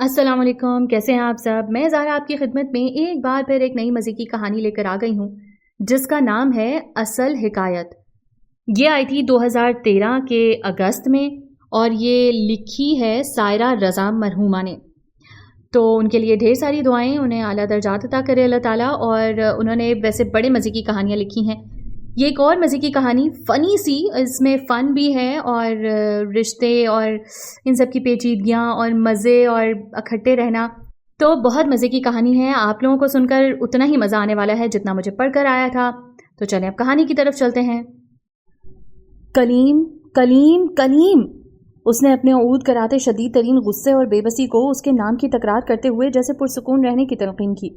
السلام علیکم، کیسے ہیں آپ سب؟ میں زہرا آپ کی خدمت میں ایک بار پھر ایک نئی مزے کی کہانی لے کر آ گئی ہوں جس کا نام ہے اصل حکایت۔ یہ آئی تھی 2013 کے اگست میں اور یہ لکھی ہے سائرہ رضا مرحومہ نے۔ تو ان کے لیے ڈھیر ساری دعائیں، انہیں اعلیٰ درجات عطا کرے اللہ تعالیٰ، اور انہوں نے ویسے بڑے مزے کی کہانیاں لکھی ہیں۔ یہ ایک اور مزے کی کہانی، فنی سی، اس میں فن بھی ہے اور رشتے اور ان سب کی پیچیدگیاں اور مزے اور اکٹھے رہنا، تو بہت مزے کی کہانی ہے۔ آپ لوگوں کو سن کر اتنا ہی مزہ آنے والا ہے جتنا مجھے پڑھ کر آیا تھا۔ تو چلیں اب کہانی کی طرف چلتے ہیں۔ کلیم کلیم کلیم، اس نے اپنے عود کراتے شدید ترین غصے اور بے بسی کو اس کے نام کی تکرار کرتے ہوئے جیسے پرسکون رہنے کی تلقین کی۔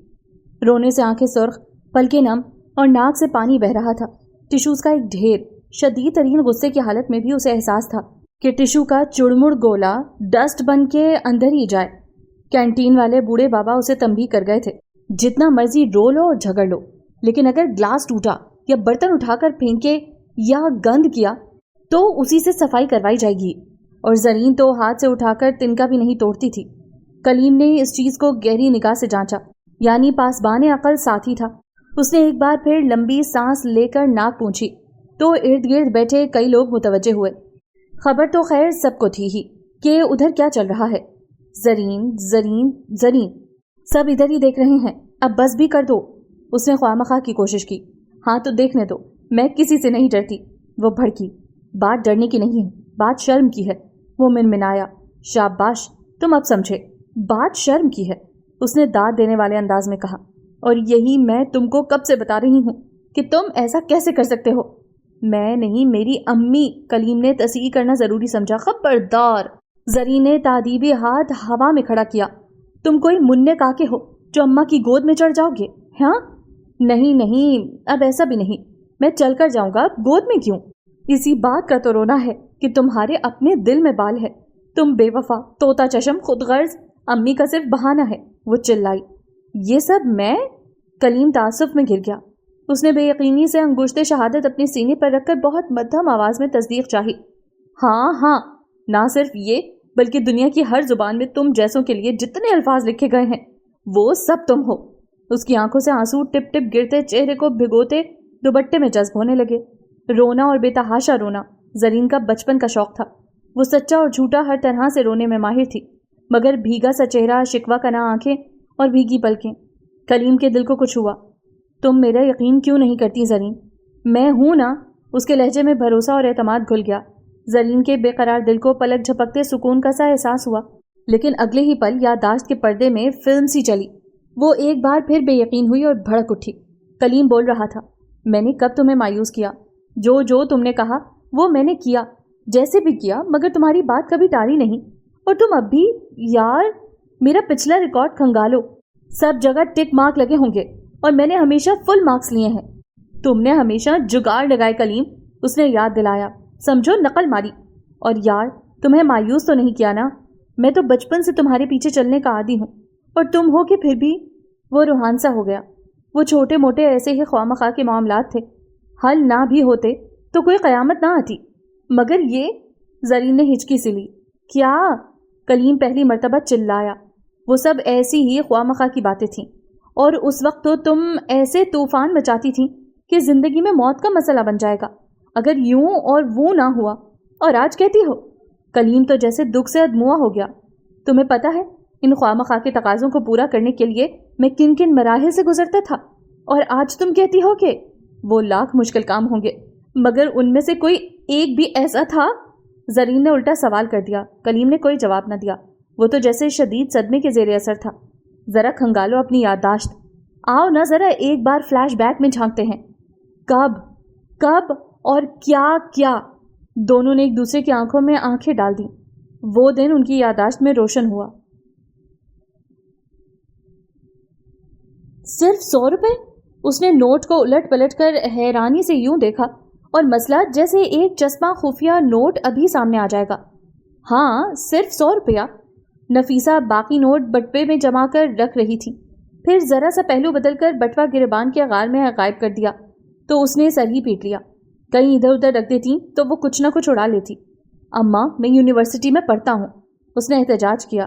رونے سے آنکھیں سرخ، پلکیں نم اور ناک سے پانی بہہ رہا تھا۔ ٹشوز کا ایک ڈھیر، شدید ترین غصے کی حالت میں بھی اسے احساس تھا کہ ٹشو کا چڑمڑ گولا ڈسٹ بن کے اندر ہی جائے۔ کینٹین والے بوڑھے بابا اسے تنبیہ کر گئے تھے، جتنا مرضی رو لو اور جھگڑ لو، لیکن اگر گلاس ٹوٹا یا برتن اٹھا کر پھینکے یا گند کیا تو اسی سے صفائی کروائی جائے گی۔ اور زرین تو ہاتھ سے اٹھا کر تنکا بھی نہیں توڑتی تھی۔ کلیم نے اس چیز کو گہری نگاہ سے جانچا، یعنی پاسبان عقل ساتھی تھا۔ اس نے ایک بار پھر لمبی سانس لے کر ناک پونچھی تو ارد گرد بیٹھے کئی لوگ متوجہ ہوئے۔ خبر تو خیر سب کو تھی ہی کہ ادھر کیا چل رہا ہے۔ زرین زرین زرین، سب ادھر ہی دیکھ رہے ہیں، اب بس بھی کر دو۔ اس نے خواہ کی کوشش کی۔ ہاں تو دیکھنے دو، میں کسی سے نہیں ڈرتی۔ وہ بھڑکی، بات ڈرنے کی نہیں ہے، بات شرم کی ہے۔ وہ منمنایا، شاباش، تم اب سمجھے، بات شرم کی ہے، اس نے داد دینے والے انداز میں کہا۔ اور یہی میں تم کو کب سے بتا رہی ہوں کہ تم ایسا کیسے کر سکتے ہو۔ میں نہیں، میری امی، کلیم نے تصحیح کرنا ضروری سمجھا۔ خبردار، زرین نے تعدیبی ہاتھ ہوا میں کھڑا کیا۔ تم کوئی منع کاکے ہو جو اماں کی گود میں چڑھ جاؤ گے؟ ہاں نہیں نہیں، اب ایسا بھی نہیں، میں چل کر جاؤں گا، گود میں کیوں؟ اسی بات کا تو رونا ہے کہ تمہارے اپنے دل میں بال ہے۔ تم بے وفا، طوطا چشم، خود غرض، امی کا صرف بہانہ ہے۔ وہ چلائی، یہ سب میں؟ کلیم تعصب میں گر گیا۔ اس نے بے یقینی سے انگشت شہادت اپنے سینے پر رکھ کر بہت مدھم آواز میں تصدیق چاہی۔ ہاں ہاں، نہ صرف یہ بلکہ دنیا کی ہر زبان میں تم جیسوں کے لیے جتنے الفاظ لکھے گئے ہیں وہ سب تم ہو۔ اس کی آنکھوں سے آنسو ٹپ ٹپ گرتے چہرے کو بھگوتے دوپٹے میں جذب ہونے لگے۔ رونا اور بے تحاشا رونا زرین کا بچپن کا شوق تھا۔ وہ سچا اور جھوٹا ہر طرح سے رونے میں ماہر تھی، مگر بھیگا سا چہرہ، شکوہ کنا آنکھیں اور بھیگی پلکیں، کلیم کے دل کو کچھ ہوا۔ تم میرا یقین کیوں نہیں کرتی زرین؟ میں ہوں نا۔ اس کے لہجے میں بھروسہ اور اعتماد گھل گیا۔ زرین کے بے قرار دل کو پلک جھپکتے سکون کا سا احساس ہوا، لیکن اگلے ہی پل یادداشت کے پردے میں فلم سی چلی۔ وہ ایک بار پھر بے یقین ہوئی اور بھڑک اٹھی۔ کلیم بول رہا تھا، میں نے کب تمہیں مایوس کیا؟ جو تم نے کہا وہ میں نے کیا، جیسے بھی کیا، مگر تمہاری بات کبھی ٹاری نہیں۔ اور تم اب بھی، یار، میرا پچھلا ریکارڈ کھنگالو، سب جگہ ٹک مارک لگے ہوں گے اور میں نے ہمیشہ فل مارکس لیے ہیں۔ تم نے ہمیشہ جگاڑ لگائے کلیم، اس نے یاد دلایا، سمجھو نقل ماری۔ اور یار، تمہیں مایوس تو نہیں کیا نا؟ میں تو بچپن سے تمہارے پیچھے چلنے کا عادی ہوں، اور تم ہو کہ پھر بھی۔ وہ روحان سا ہو گیا۔ وہ چھوٹے موٹے ایسے ہی خواہ مخواہ کے معاملات تھے، حل نہ بھی ہوتے تو کوئی قیامت نہ آتی، مگر یہ؟ زرین نے ہچکی سی لی۔ کیا؟ کلیم پہلی مرتبہ چلایا۔ وہ سب ایسی ہی خواہ مخواہ کی باتیں تھیں، اور اس وقت تو تم ایسے طوفان مچاتی تھیں کہ زندگی میں موت کا مسئلہ بن جائے گا اگر یوں اور وہ نہ ہوا، اور آج کہتی ہو؟ کلیم تو جیسے دکھ سے ادموا ہو گیا۔ تمہیں پتہ ہے ان خواہ مخواہ کے تقاضوں کو پورا کرنے کے لیے میں کن کن مراحل سے گزرتا تھا، اور آج تم کہتی ہو کہ وہ لاکھ مشکل کام ہوں گے، مگر ان میں سے کوئی ایک بھی ایسا تھا؟ زرین نے الٹا سوال کر دیا۔ کلیم نے کوئی جواب نہ دیا، وہ تو جیسے شدید صدمے کے زیر اثر تھا۔ ذرا کھنگالو اپنی یادداشت، آؤ نہ ذرا ایک بار فلیش بیک میں جھانکتے ہیں۔ کب اور کیا؟ دونوں نے ایک دوسرے کی آنکھوں میں آنکھیں ڈال دیں۔ وہ دن ان کی یادداشت میں روشن ہوا۔ صرف 100 روپے؟ اس نے نوٹ کو الٹ پلٹ کر حیرانی سے یوں دیکھا اور مسئلہ جیسے ایک چسپاں خفیہ نوٹ ابھی سامنے آ جائے گا۔ ہاں، صرف 100 روپیہ۔ نفیسہ باقی نوٹ بٹوے میں جما کر رکھ رہی تھی، پھر ذرا سا پہلو بدل کر بٹوا گریبان کے غار میں غائب کر دیا تو اس نے سر ہی پیٹ لیا۔ کہیں ادھر ادھر رکھ دیتی تو وہ کچھ نہ کچھ اڑا لیتی۔ اماں، میں یونیورسٹی میں پڑھتا ہوں، اس نے احتجاج کیا۔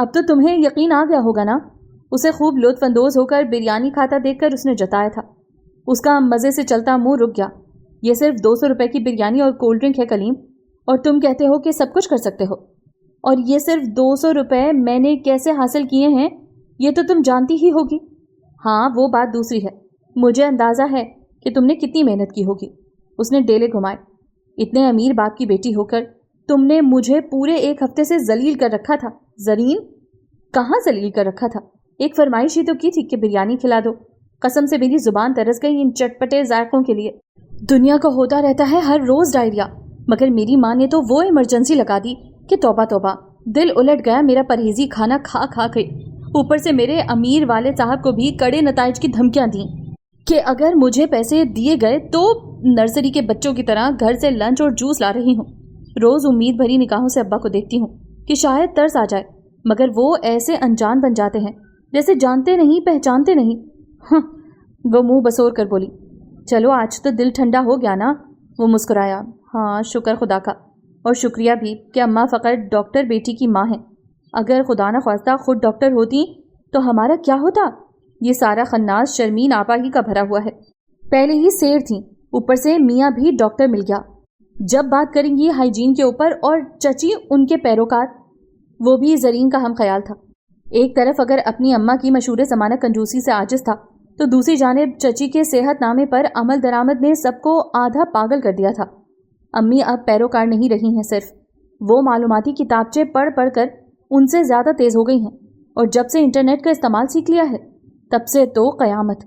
اب تو تمہیں یقین آ گیا ہوگا نا؟ اسے خوب لطف اندوز ہو کر بریانی کھاتا دیکھ کر اس نے جتایا تھا۔ اس کا مزے سے چلتا منہ رک گیا۔ یہ صرف 200 روپے کی بریانی اور کولڈ ڈرنک ہے کلیم، اور تم کہتے ہو کہ سب کچھ کر سکتے ہو۔ اور یہ صرف 200 روپے میں نے کیسے حاصل کیے ہیں یہ تو تم جانتی ہی ہوگی۔ ہاں وہ بات دوسری ہے، مجھے اندازہ ہے کہ تم نے کتنی محنت کی ہوگی۔ اس نے ڈیلے گھمائے۔ اتنے امیر باپ کی بیٹی ہو کر تم نے مجھے پورے 1 ہفتے سے ذلیل کر رکھا تھا۔ زرین؟ کہاں ذلیل کر رکھا تھا؟ ایک فرمائش ہی تو کی تھی کہ بریانی کھلا دو۔ قسم سے میری زبان ترس گئی ان چٹپٹے ذائقوں کے لیے۔ دنیا کا ہوتا رہتا ہے ہر روز ڈائریا، مگر میری ماں نے تو وہ ایمرجنسی لگا دی کہ توبہ توبہ، دل الٹ گیا میرا پرہیزی کھانا کھا کھا کے۔ اوپر سے میرے امیر والد صاحب کو بھی کڑے نتائج کی دھمکیاں دیں کہ اگر مجھے پیسے دیے گئے تو نرسری کے بچوں کی طرح گھر سے لنچ اور جوس لا رہی ہوں۔ روز امید بھری نگاہوں سے ابا کو دیکھتی ہوں کہ شاید ترس آ جائے، مگر وہ ایسے انجان بن جاتے ہیں جیسے جانتے نہیں پہچانتے نہیں۔ وہ منہ بسور کر بولی، چلو آج تو دل ٹھنڈا ہو گیا نا؟ وہ مسکرایا، ہاں شکر خدا کا، اور شکریہ بھی کہ اماں فقط ڈاکٹر بیٹی کی ماں ہیں۔ اگر خدا نہ خواستہ خود ڈاکٹر ہوتی تو ہمارا کیا ہوتا؟ یہ سارا خناس شرمین آپا ہی کا بھرا ہوا ہے۔ پہلے ہی سیر تھیں، اوپر سے میاں بھی ڈاکٹر مل گیا۔ جب بات کریں گی ہائیجین کے اوپر، اور چچی ان کے پیروکار۔ وہ بھی زرین کا ہم خیال تھا۔ ایک طرف اگر اپنی اماں کی مشہور زمانہ کنجوسی سے عاجز تھا تو دوسری جانب چچی کے صحت نامے پر عمل درآمد نے سب کو آدھا پاگل کر دیا تھا۔ امی اب پیروکار نہیں رہی ہیں، صرف وہ معلوماتی کتابچے پڑھ پڑھ کر ان سے زیادہ تیز ہو گئی ہیں، اور جب سے انٹرنیٹ کا استعمال سیکھ لیا ہے تب سے تو قیامت۔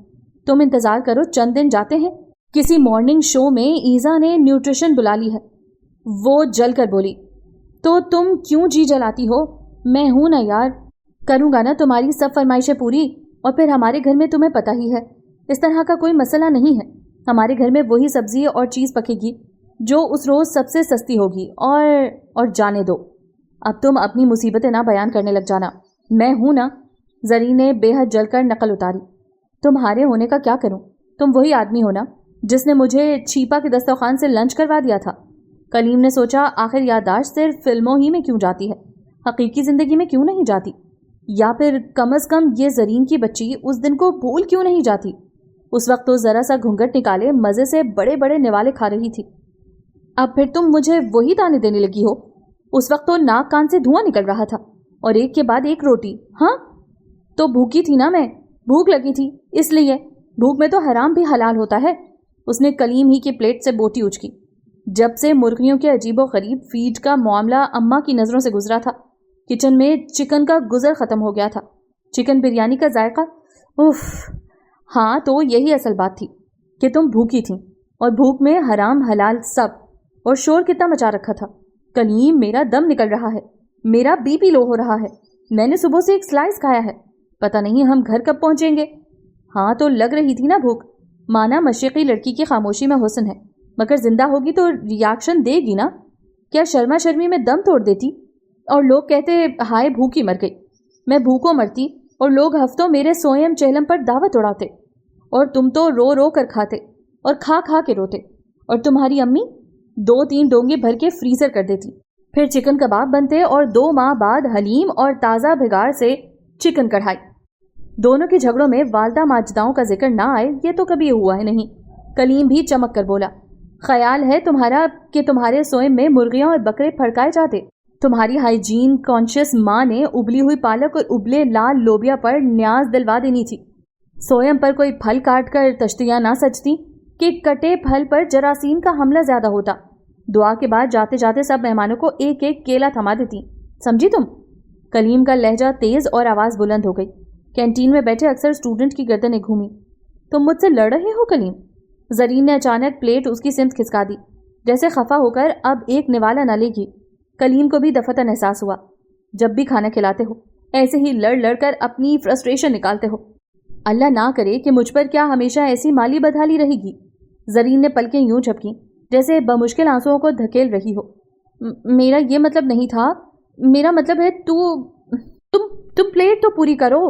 تم انتظار کرو، چند دن جاتے ہیں۔ کسی مارننگ شو میں ایزا نے نیوٹریشن بلا لی ہے۔ وہ جل کر بولی، تو تم کیوں جی جلاتی ہو؟ میں ہوں نا یار، کروں گا نا تمہاری سب فرمائشیں پوری، اور پھر ہمارے گھر میں تمہیں پتہ ہی ہے اس طرح کا کوئی مسئلہ نہیں ہے۔ ہمارے گھر میں وہی سبزی اور چیز پکے گی جو اس روز سب سے سستی ہوگی، اور جانے دو، اب تم اپنی مصیبتیں نہ بیان کرنے لگ جانا۔ میں ہوں نا؟ زرین نے بے حد جل کر نقل اتاری۔ تمہارے ہونے کا کیا کروں؟ تم وہی آدمی ہو نا جس نے مجھے چھیپا کے دسترخوان سے لنچ کروا دیا تھا۔ کلیم نے سوچا، آخر یادداشت صرف فلموں ہی میں کیوں جاتی ہے، حقیقی زندگی میں کیوں نہیں جاتی؟ یا پھر کم از کم یہ زرین کی بچی اس دن کو بھول کیوں نہیں جاتی؟ اس وقت تو ذرا سا گھونگھٹ نکالے مزے سے بڑے بڑے نوالے کھا رہی تھی۔ اب پھر تم مجھے وہی تانے دینے لگی ہو؟ اس وقت تو ناک کان سے دھواں نکل رہا تھا، اور ایک کے بعد ایک روٹی۔ ہاں تو بھوکی تھی نا میں، بھوک لگی تھی اس لیے۔ بھوک میں تو حرام بھی حلال ہوتا ہے۔ اس نے کلیم ہی کی پلیٹ سے بوٹی اچکی۔ جب سے مرغیوں کے عجیب و غریب فیڈ کا معاملہ اماں کی نظروں سے گزرا تھا، کچن میں چکن کا گزر ختم ہو گیا تھا۔ چکن بریانی کا ذائقہ، اف! ہاں تو یہی اصل بات تھی کہ تم بھوکی تھیں، اور بھوک میں حرام حلال سب، اور شور کتنا مچا رکھا تھا۔ کلیم میرا دم نکل رہا ہے، میرا بی پی لو ہو رہا ہے، میں نے صبح سے ایک سلائس کھایا ہے، پتہ نہیں ہم گھر کب پہنچیں گے۔ ہاں تو لگ رہی تھی نا بھوک، مانا مشرقی لڑکی کی خاموشی میں حسن ہے، مگر زندہ ہوگی تو ریاکشن دے گی نا۔ کیا شرما شرمی میں دم توڑ دیتی اور لوگ کہتے ہائے بھوکی مر گئی؟ میں بھوکوں مرتی اور لوگ ہفتوں میرے سوئم چہلم پر دعوت اڑاتے، اور تم تو رو رو کر کھاتے اور کھا کھا کے روتے، اور تمہاری امی 2-3 ڈونگے بھر کے فریزر کر دیتی، پھر چکن کباب بنتے، اور 2 ماہ بعد حلیم اور تازہ بھگاڑ سے چکن کڑھائی۔ دونوں کے جھگڑوں میں والدہ ماجداؤں کا ذکر نہ آئے یہ تو کبھی ہوا ہے نہیں۔ کلیم بھی چمک کر بولا، خیال ہے تمہارا کہ تمہارے سوئم میں مرغیاں اور بکرے پھڑکائے جاتے؟ تمہاری ہائیجین کانشیس ماں نے ابلی ہوئی پالک اور ابلے لال لوبیا پر نیاز دلوا دینی تھی۔ سوئم پر کوئی پھل کاٹ کر تشتیاں نہ سجتی کہ کٹے پھل پر جراثیم کا حملہ زیادہ ہوتا۔ دعا کے بعد جاتے جاتے سب مہمانوں کو ایک ایک کیلا تھما دیتی، سمجھی تم؟ کلیم کا لہجہ تیز اور آواز بلند ہو گئی۔ کینٹین میں بیٹھے اکثر اسٹوڈنٹ کی گردنیں گھومی۔ تم مجھ سے لڑ رہے ہو کلیم؟ زرین نے اچانک پلیٹ اس کی سمت کھسکا دی، جیسے خفا ہو کر اب ایک نوالا نہ لے گی۔ کلیم کو بھی دفتن احساس ہوا، جب بھی کھانا کھلاتے ہو ایسے ہی لڑ لڑ کر اپنی فرسٹریشن نکالتے ہو۔ اللہ نہ کرے کہ مجھ پر کیا ہمیشہ ایسی مالی بدحالی رہے گی؟ زرین نے پلکیں یوں جھپکیں جیسے بمشکل آنسوؤں کو دھکیل رہی ہو۔ میرا یہ مطلب نہیں تھا، میرا مطلب ہے تم پلیٹ تو پوری کرو،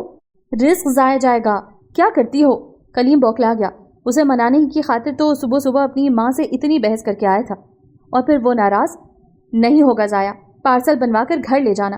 رزق ضائع جائے گا۔ کیا کرتی ہو؟ کلیم بوکھلا گیا۔ اسے منانے کی خاطر تو صبح صبح اپنی ماں سے اتنی بحث کر کے آیا تھا، اور پھر وہ ناراض۔ نہیں ہوگا ضائع، پارسل بنوا کر گھر لے جانا،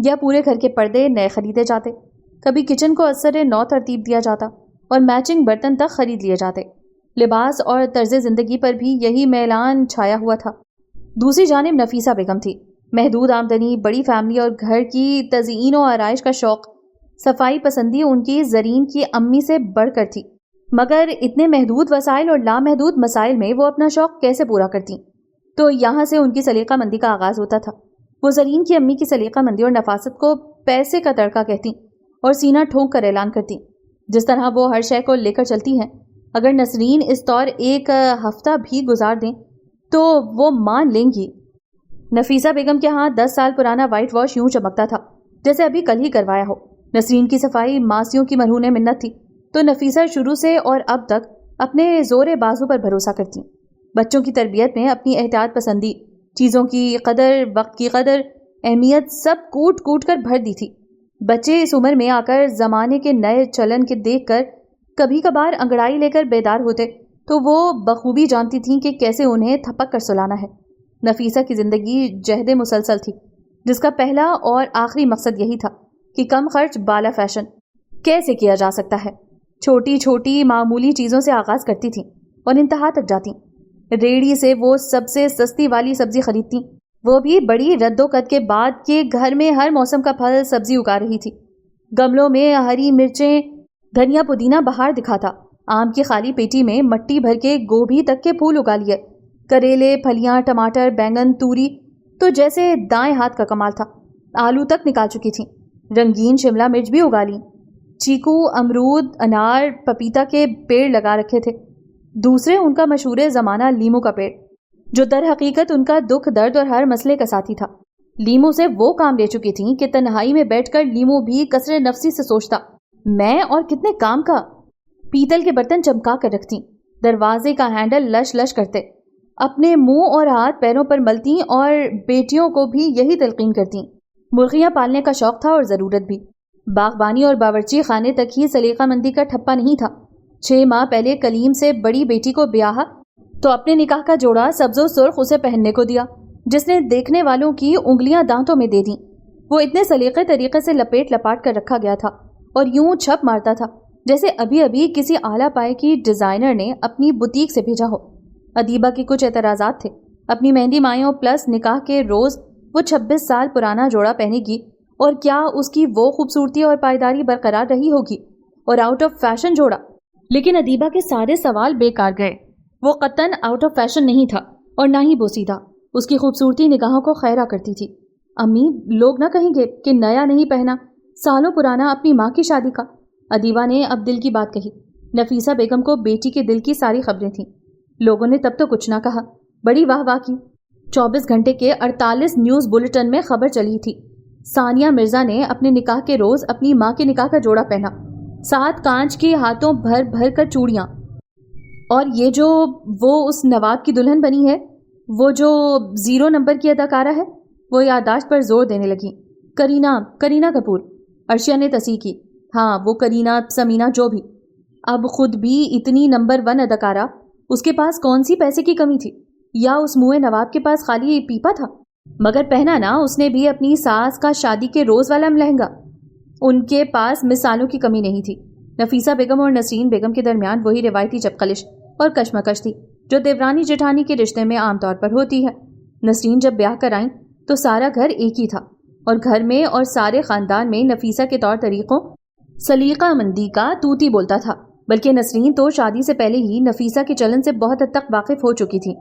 یا پورے گھر کے پردے نئے خریدے جاتے، کبھی کچن کو اثر نو ترتیب دیا جاتا اور میچنگ برتن تک خرید لیے جاتے۔ لباس اور طرز زندگی پر بھی یہی میلان چھایا ہوا تھا۔ دوسری جانب نفیسہ بیگم تھی۔ محدود آمدنی، بڑی فیملی اور گھر کی تزئین و آرائش کا شوق، صفائی پسندی ان کی زرین کی امی سے بڑھ کر تھی۔ مگر اتنے محدود وسائل اور لامحدود مسائل میں وہ اپنا شوق کیسے پورا کرتی؟ تو یہاں سے ان کی سلیقہ مندی کا آغاز ہوتا تھا۔ وہ زرین کی امی کی سلیقہ مندی اور نفاست کو پیسے کا تڑکا کہتی اور سینہ ٹھونک کر اعلان کرتی۔ جس طرح وہ ہر شے کو لے کر چلتی ہیں، اگر نسرین اس طور ایک ہفتہ بھی گزار دیں تو وہ مان لیں گی۔ نفیسہ بیگم کے ہاں 10 سال پرانا وائٹ واش یوں چمکتا تھا جیسے ابھی کل ہی کروایا ہو۔ نسرین کی صفائی ماسیوں کی مرہون منت تھی، تو نفیسہ شروع سے اور اب تک اپنے زور بازو پر بھروسہ کرتی۔ بچوں کی تربیت میں اپنی احتیاط پسندی، چیزوں کی قدر، وقت کی قدر، اہمیت سب کوٹ کوٹ کر بھر دی تھی۔ بچے اس عمر میں آ کر زمانے کے نئے چلن کے دیکھ کر کبھی کبھار انگڑائی لے کر بیدار ہوتے تو وہ بخوبی جانتی تھیں کہ کیسے انہیں تھپک کر سلانا ہے۔ نفیسہ کی زندگی جہد مسلسل تھی، جس کا پہلا اور آخری مقصد یہی تھا کہ کم خرچ بالا فیشن کیسے کیا جا سکتا ہے۔ چھوٹی چھوٹی معمولی چیزوں سے آغاز کرتی تھیں اور انتہا تک جاتی۔ ریڑھی سے وہ سب سے سستی والی سبزی خریدتی، وہ بھی بڑی رد و قد کے بعد کہ گھر میں ہر موسم کا پھل سبزی اگا رہی تھی۔ گملوں میں ہری مرچیں، دھنیا پودینہ بہار دکھاتا، آم کی خالی پیٹی میں مٹی بھر کے گوبھی تک کے پھول اگا لیے، کریلے، پھلیاں، ٹماٹر، بینگن، توری تو جیسے دائیں ہاتھ کا کمال تھا۔ آلو تک نکال چکی تھیں، رنگین شملہ مرچ بھی اگا لیں، چیکو، امرود، انار، پپیتا کے پیڑ لگا رکھے تھے۔ دوسرے ان کا مشہور زمانہ لیمو کا پیڑ، جو در حقیقت ان کا دکھ درد اور ہر مسئلے کا ساتھی تھا۔ لیمو سے وہ کام لے چکی تھیں کہ تنہائی میں بیٹھ کر لیمو بھی کثر نفسی سے سوچتا، میں اور کتنے کام کا۔ پیتل کے برتن چمکا کر رکھتی، دروازے کا ہینڈل لش لش کرتے، اپنے منہ اور ہاتھ پیروں پر ملتی اور بیٹیوں کو بھی یہی تلقین کرتی۔ مرغیاں پالنے کا شوق تھا اور ضرورت بھی۔ باغبانی اور باورچی خانے تک ہی سلیقہ مندی کا ٹھپا نہیں تھا۔ 6 ماہ پہلے کلیم سے بڑی بیٹی کو بیاہا تو اپنے نکاح کا جوڑا سبز و سرخ اسے پہننے کو دیا، جس نے دیکھنے والوں کی انگلیاں دانتوں میں دے دیں۔ وہ اتنے سلیقے طریقے سے لپیٹ لپاٹ کر رکھا گیا تھا اور یوں چھپ مارتا تھا جیسے ابھی ابھی کسی اعلیٰ پائے کی ڈیزائنر نے اپنی بوتیک سے بھیجا ہو۔ ادیبہ کے کچھ اعتراضات تھے۔ اپنی مہندی مایوں پلس نکاح کے روز وہ 26 سال پرانا جوڑا پہنے گی، اور کیا اس کی وہ خوبصورتی اور پائیداری برقرار رہی ہوگی، اور آؤٹ آف فیشن جوڑا؟ لیکن ادیبہ کے سارے سوال بیکار گئے۔ وہ قطعاً آؤٹ آف فیشن نہیں تھا اور نہ ہی بوسیدہ۔ اس کی خوبصورتی نگاہوں کو خیرہ کرتی تھی۔ امی، لوگ نہ کہیں گے کہ نیا نہیں پہنا، سالوں پرانا اپنی ماں کی شادی کا؟ ادیبہ نے اب دل کی بات کہی۔ نفیسہ بیگم کو بیٹی کے دل کی ساری خبریں تھیں۔ لوگوں نے تب تو کچھ نہ کہا، بڑی واہ واہ کی۔ 24 گھنٹے کے 48 نیوز بلیٹن میں خبر چلی تھی، ثانیہ مرزا نے اپنے نکاح کے روز اپنی ماں کے نکاح کا جوڑا پہنا، 7 کانچ کے ہاتھوں بھر بھر کر چوڑیاں، اور یہ جو وہ اس نواب کی دلہن بنی ہے، وہ جو 0 نمبر کی اداکارہ ہے۔ وہ یادداشت پر زور دینے لگی۔ کرینہ کپور۔ عرشیہ نے تصحیح کی، ہاں وہ کرینہ سمینہ جو بھی۔ اب خود بھی اتنی نمبر 1 اداکارہ، اس کے پاس کون سی پیسے کی کمی تھی؟ یا اس موئے نواب کے پاس خالی پیپا تھا؟ مگر پہنا نا اس نے بھی اپنی ساس کا شادی کے روز والا لہنگا۔ ان کے پاس مثالوں کی کمی نہیں تھی۔ نفیسہ بیگم اور نسرین بیگم کے درمیان وہی روایتی چپقلش اور کشمکش تھی جو دیورانی جٹھانی کے رشتے میں عام طور پر ہوتی ہے۔ نسرین جب بیاہ کر آئیں تو سارا گھر ایک ہی تھا، اور گھر میں اور سارے خاندان میں نفیسہ کے طور طریقوں، سلیقہ مندی کا توتی بولتا تھا، بلکہ نسرین تو شادی سے پہلے ہی نفیسہ کے چلن سے بہت حد تک واقف ہو چکی تھی،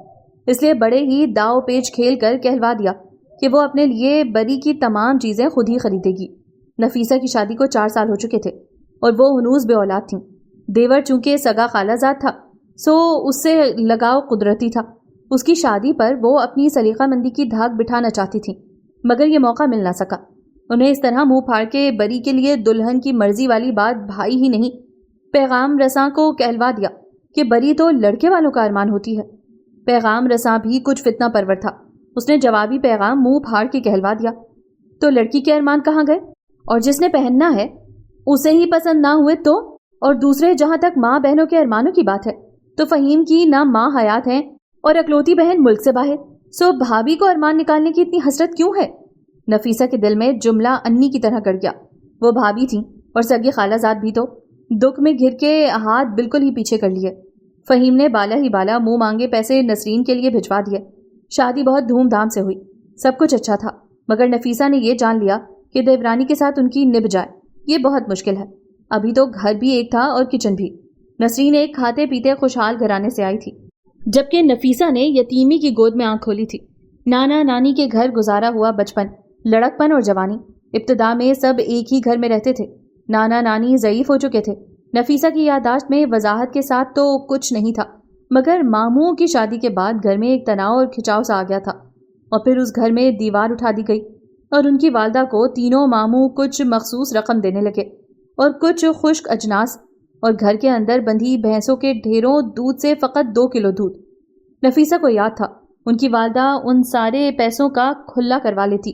اس لیے بڑے ہی داؤ پیچ کھیل کر کہلوا دیا کہ وہ اپنے لیے بری کی تمام چیزیں خود ہی خریدے گی۔ نفیسہ کی شادی کو 4 سال ہو چکے تھے اور وہ ہنوز بے اولاد تھیں۔ دیور چونکہ سگا خالہ زاد تھا، سو اس سے لگاؤ قدرتی تھا۔ اس کی شادی پر وہ اپنی سلیقہ مندی کی دھاک بٹھانا چاہتی تھیں، مگر یہ موقع مل نہ سکا۔ انہیں اس طرح منہ پھاڑ کے بری کے لیے دلہن کی مرضی والی بات بھائی ہی نہیں، پیغام رساں کو کہلوا دیا کہ بری تو لڑکے والوں کا ارمان ہوتی ہے۔ پیغام رساں بھی کچھ فتنہ پرور تھا، اس نے جوابی پیغام منہ پھاڑ کے کہلوا دیا، تو لڑکی کے ارمان کہاں گئے؟ اور جس نے پہننا ہے اسے ہی پسند نہ ہوئے تو؟ اور دوسرے، جہاں تک ماں بہنوں کے ارمانوں کی بات ہے تو فہیم کی نہ ماں حیات ہیں اور اکلوتی بہن ملک سے باہر، سو بھابھی کو ارمان نکالنے کی اتنی حسرت کیوں ہے؟ نفیسہ کے دل میں جملہ انی کی طرح گڑ گیا. وہ بھابھی تھیں اور سگی خالہ زاد بھی تو. دکھ میں گھر کے ہاتھ بالکل ہی پیچھے کر لیے. فہیم نے بالا ہی بالا منہ مانگے پیسے نسرین کے لیے بھجوا دیے. شادی بہت دھوم دھام سے ہوئی. سب کچھ اچھا تھا، مگر نفیسہ نے یہ جان لیا کہ دیورانی کے ساتھ ان کی نبھ جائے یہ بہت مشکل ہے. ابھی تو گھر بھی ایک تھا اور کچن بھی. نسرین ایک کھاتے پیتے خوشحال گھرانے سے آئی تھی، جبکہ نفیسہ نے یتیمی کی گود میں آنکھ کھولی تھی. نانا نانی کے گھر گزارا ہوا بچپن، لڑکپن اور جوانی. ابتدا میں سب ایک ہی گھر میں رہتے تھے. نانا نانی ضعیف ہو چکے تھے. نفیسہ کی یادداشت میں وضاحت کے ساتھ تو کچھ نہیں تھا، مگر ماموں کی شادی کے بعد گھر میں ایک تناؤ اور کھچاؤ سا آ گیا تھا. اور پھر اس گھر میں دیوار اٹھا دی گئی اور ان کی والدہ کو تینوں ماموں کچھ مخصوص رقم دینے لگے اور کچھ خشک اجناس، اور گھر کے اندر بندھی بھینسوں کے ڈھیروں دودھ سے فقط 2 کلو دودھ. نفیسہ کو یاد تھا ان کی والدہ ان سارے پیسوں کا کھلا کروا لیتی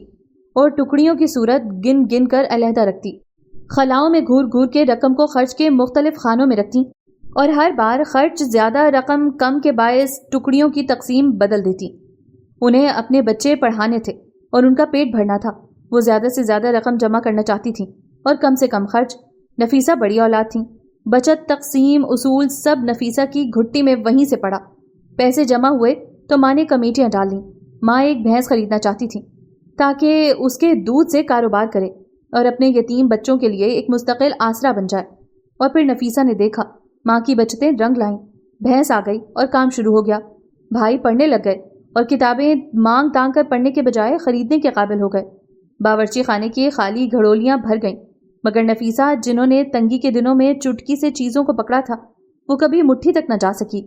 اور ٹکڑیوں کی صورت گن گن کر علیحدہ رکھتی. خلاؤں میں گھور گھور کے رقم کو خرچ کے مختلف خانوں میں رکھتی اور ہر بار خرچ زیادہ رقم کم کے باعث ٹکڑیوں کی تقسیم بدل دیتی. انہیں اپنے بچے پڑھانے تھے اور ان کا پیٹ بھرنا تھا. وہ زیادہ سے زیادہ رقم جمع کرنا چاہتی تھیں اور کم سے کم خرچ. نفیسہ بڑی اولاد تھیں. بچت، تقسیم، اصول سب نفیسہ کی گھٹی میں وہیں سے پڑا. پیسے جمع ہوئے تو ماں نے کمیٹیاں ڈالیں. ماں ایک بھینس خریدنا چاہتی تھی تاکہ اس کے دودھ سے کاروبار کرے اور اپنے یتیم بچوں کے لیے ایک مستقل آسرا بن جائے. اور پھر نفیسہ نے دیکھا ماں کی بچتیں رنگ لائیں. بھینس آ گئی اور کام شروع ہو گیا. بھائی پڑھنے لگ گئے اور کتابیں مانگ تانگ کر پڑھنے کے بجائے خریدنے کے قابل ہو گئے. باورچی خانے کی خالی گھڑولیاں بھر گئیں. مگر نفیسہ، جنہوں نے تنگی کے دنوں میں چٹکی سے چیزوں کو پکڑا تھا، وہ کبھی مٹھی تک نہ جا سکی.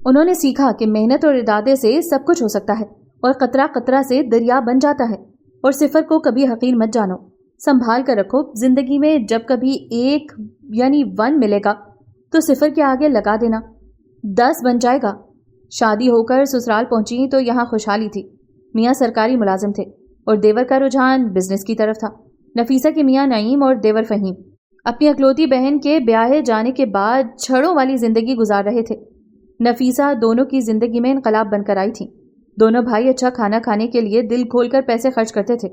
انہوں نے سیکھا کہ محنت اور ارادے سے سب کچھ ہو سکتا ہے اور قطرہ قطرہ سے دریا بن جاتا ہے. اور صفر کو کبھی حقیر مت جانو. سنبھال کر رکھو. زندگی میں جب کبھی 1 یعنی 1 ملے گا تو صفر کے آگے لگا دینا، 10 بن جائے گا. شادی ہو کر سسرال پہنچی تو یہاں خوشحالی تھی. میاں سرکاری ملازم تھے اور دیور کا رجحان بزنس کی طرف تھا. نفیسہ کے میاں نعیم اور دیور فہیم اپنی اکلوتی بہن کے بیاہے جانے کے بعد چھڑوں والی زندگی گزار رہے تھے. نفیسہ دونوں کی زندگی میں انقلاب بن کر آئی تھی. دونوں بھائی اچھا کھانا کھانے کے لیے دل کھول کر پیسے خرچ کرتے تھے.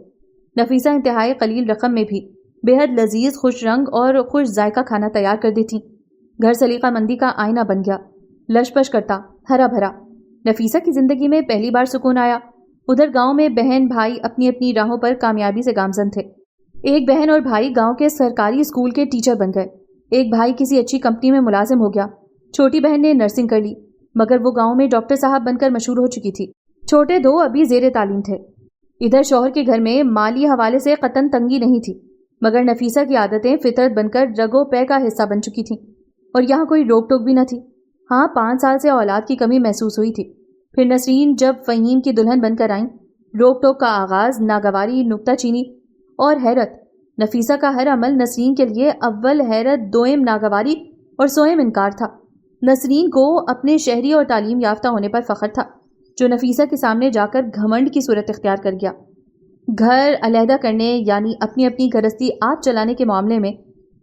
نفیسہ انتہائی قلیل رقم میں بھی بے حد لذیذ، خوش رنگ اور خوش ذائقہ کھانا تیار کر دی تھی. گھر سلیقہ مندی کا آئینہ بن گیا، لش پش کرتا، ہرا بھرا. نفیسہ کی زندگی میں پہلی بار سکون آیا. ادھر گاؤں میں بہن بھائی اپنی اپنی راہوں پر کامیابی سے گامزن تھے. ایک بہن اور بھائی گاؤں کے سرکاری اسکول کے ٹیچر بن گئے. ایک بھائی کسی اچھی کمپنی میں ملازم ہو گیا. چھوٹی بہن نے نرسنگ کر لی، مگر وہ گاؤں میں ڈاکٹر صاحب بن کر مشہور ہو چکی تھی. چھوٹے 2 ابھی زیر تعلیم تھے. ادھر شوہر کے گھر میں مالی حوالے سے قطن تنگی نہیں تھی، مگر نفیسہ کی عادتیں فطرت بن کر رگو پے کا حصہ بن چکی تھیں اور یہاں کوئی روک ٹوک بھی نہ تھی. ہاں، 5 سال سے اولاد کی کمی محسوس ہوئی تھی. پھر نسرین جب فہیم کی دلہن بن کر آئیں، روک ٹوک کا آغاز، ناگواری، نکتہ چینی اور حیرت. نفیسہ کا ہر عمل نسرین کے لیے اول حیرت، دوئم ناگواری اور سوئم انکار تھا. نسرین کو اپنے شہری اور تعلیم یافتہ ہونے پر فخر تھا، جو نفیسہ کے سامنے جا کر گھمنڈ کی صورت اختیار کر گیا. گھر علیحدہ کرنے یعنی اپنی اپنی گھرستی آپ چلانے کے معاملے میں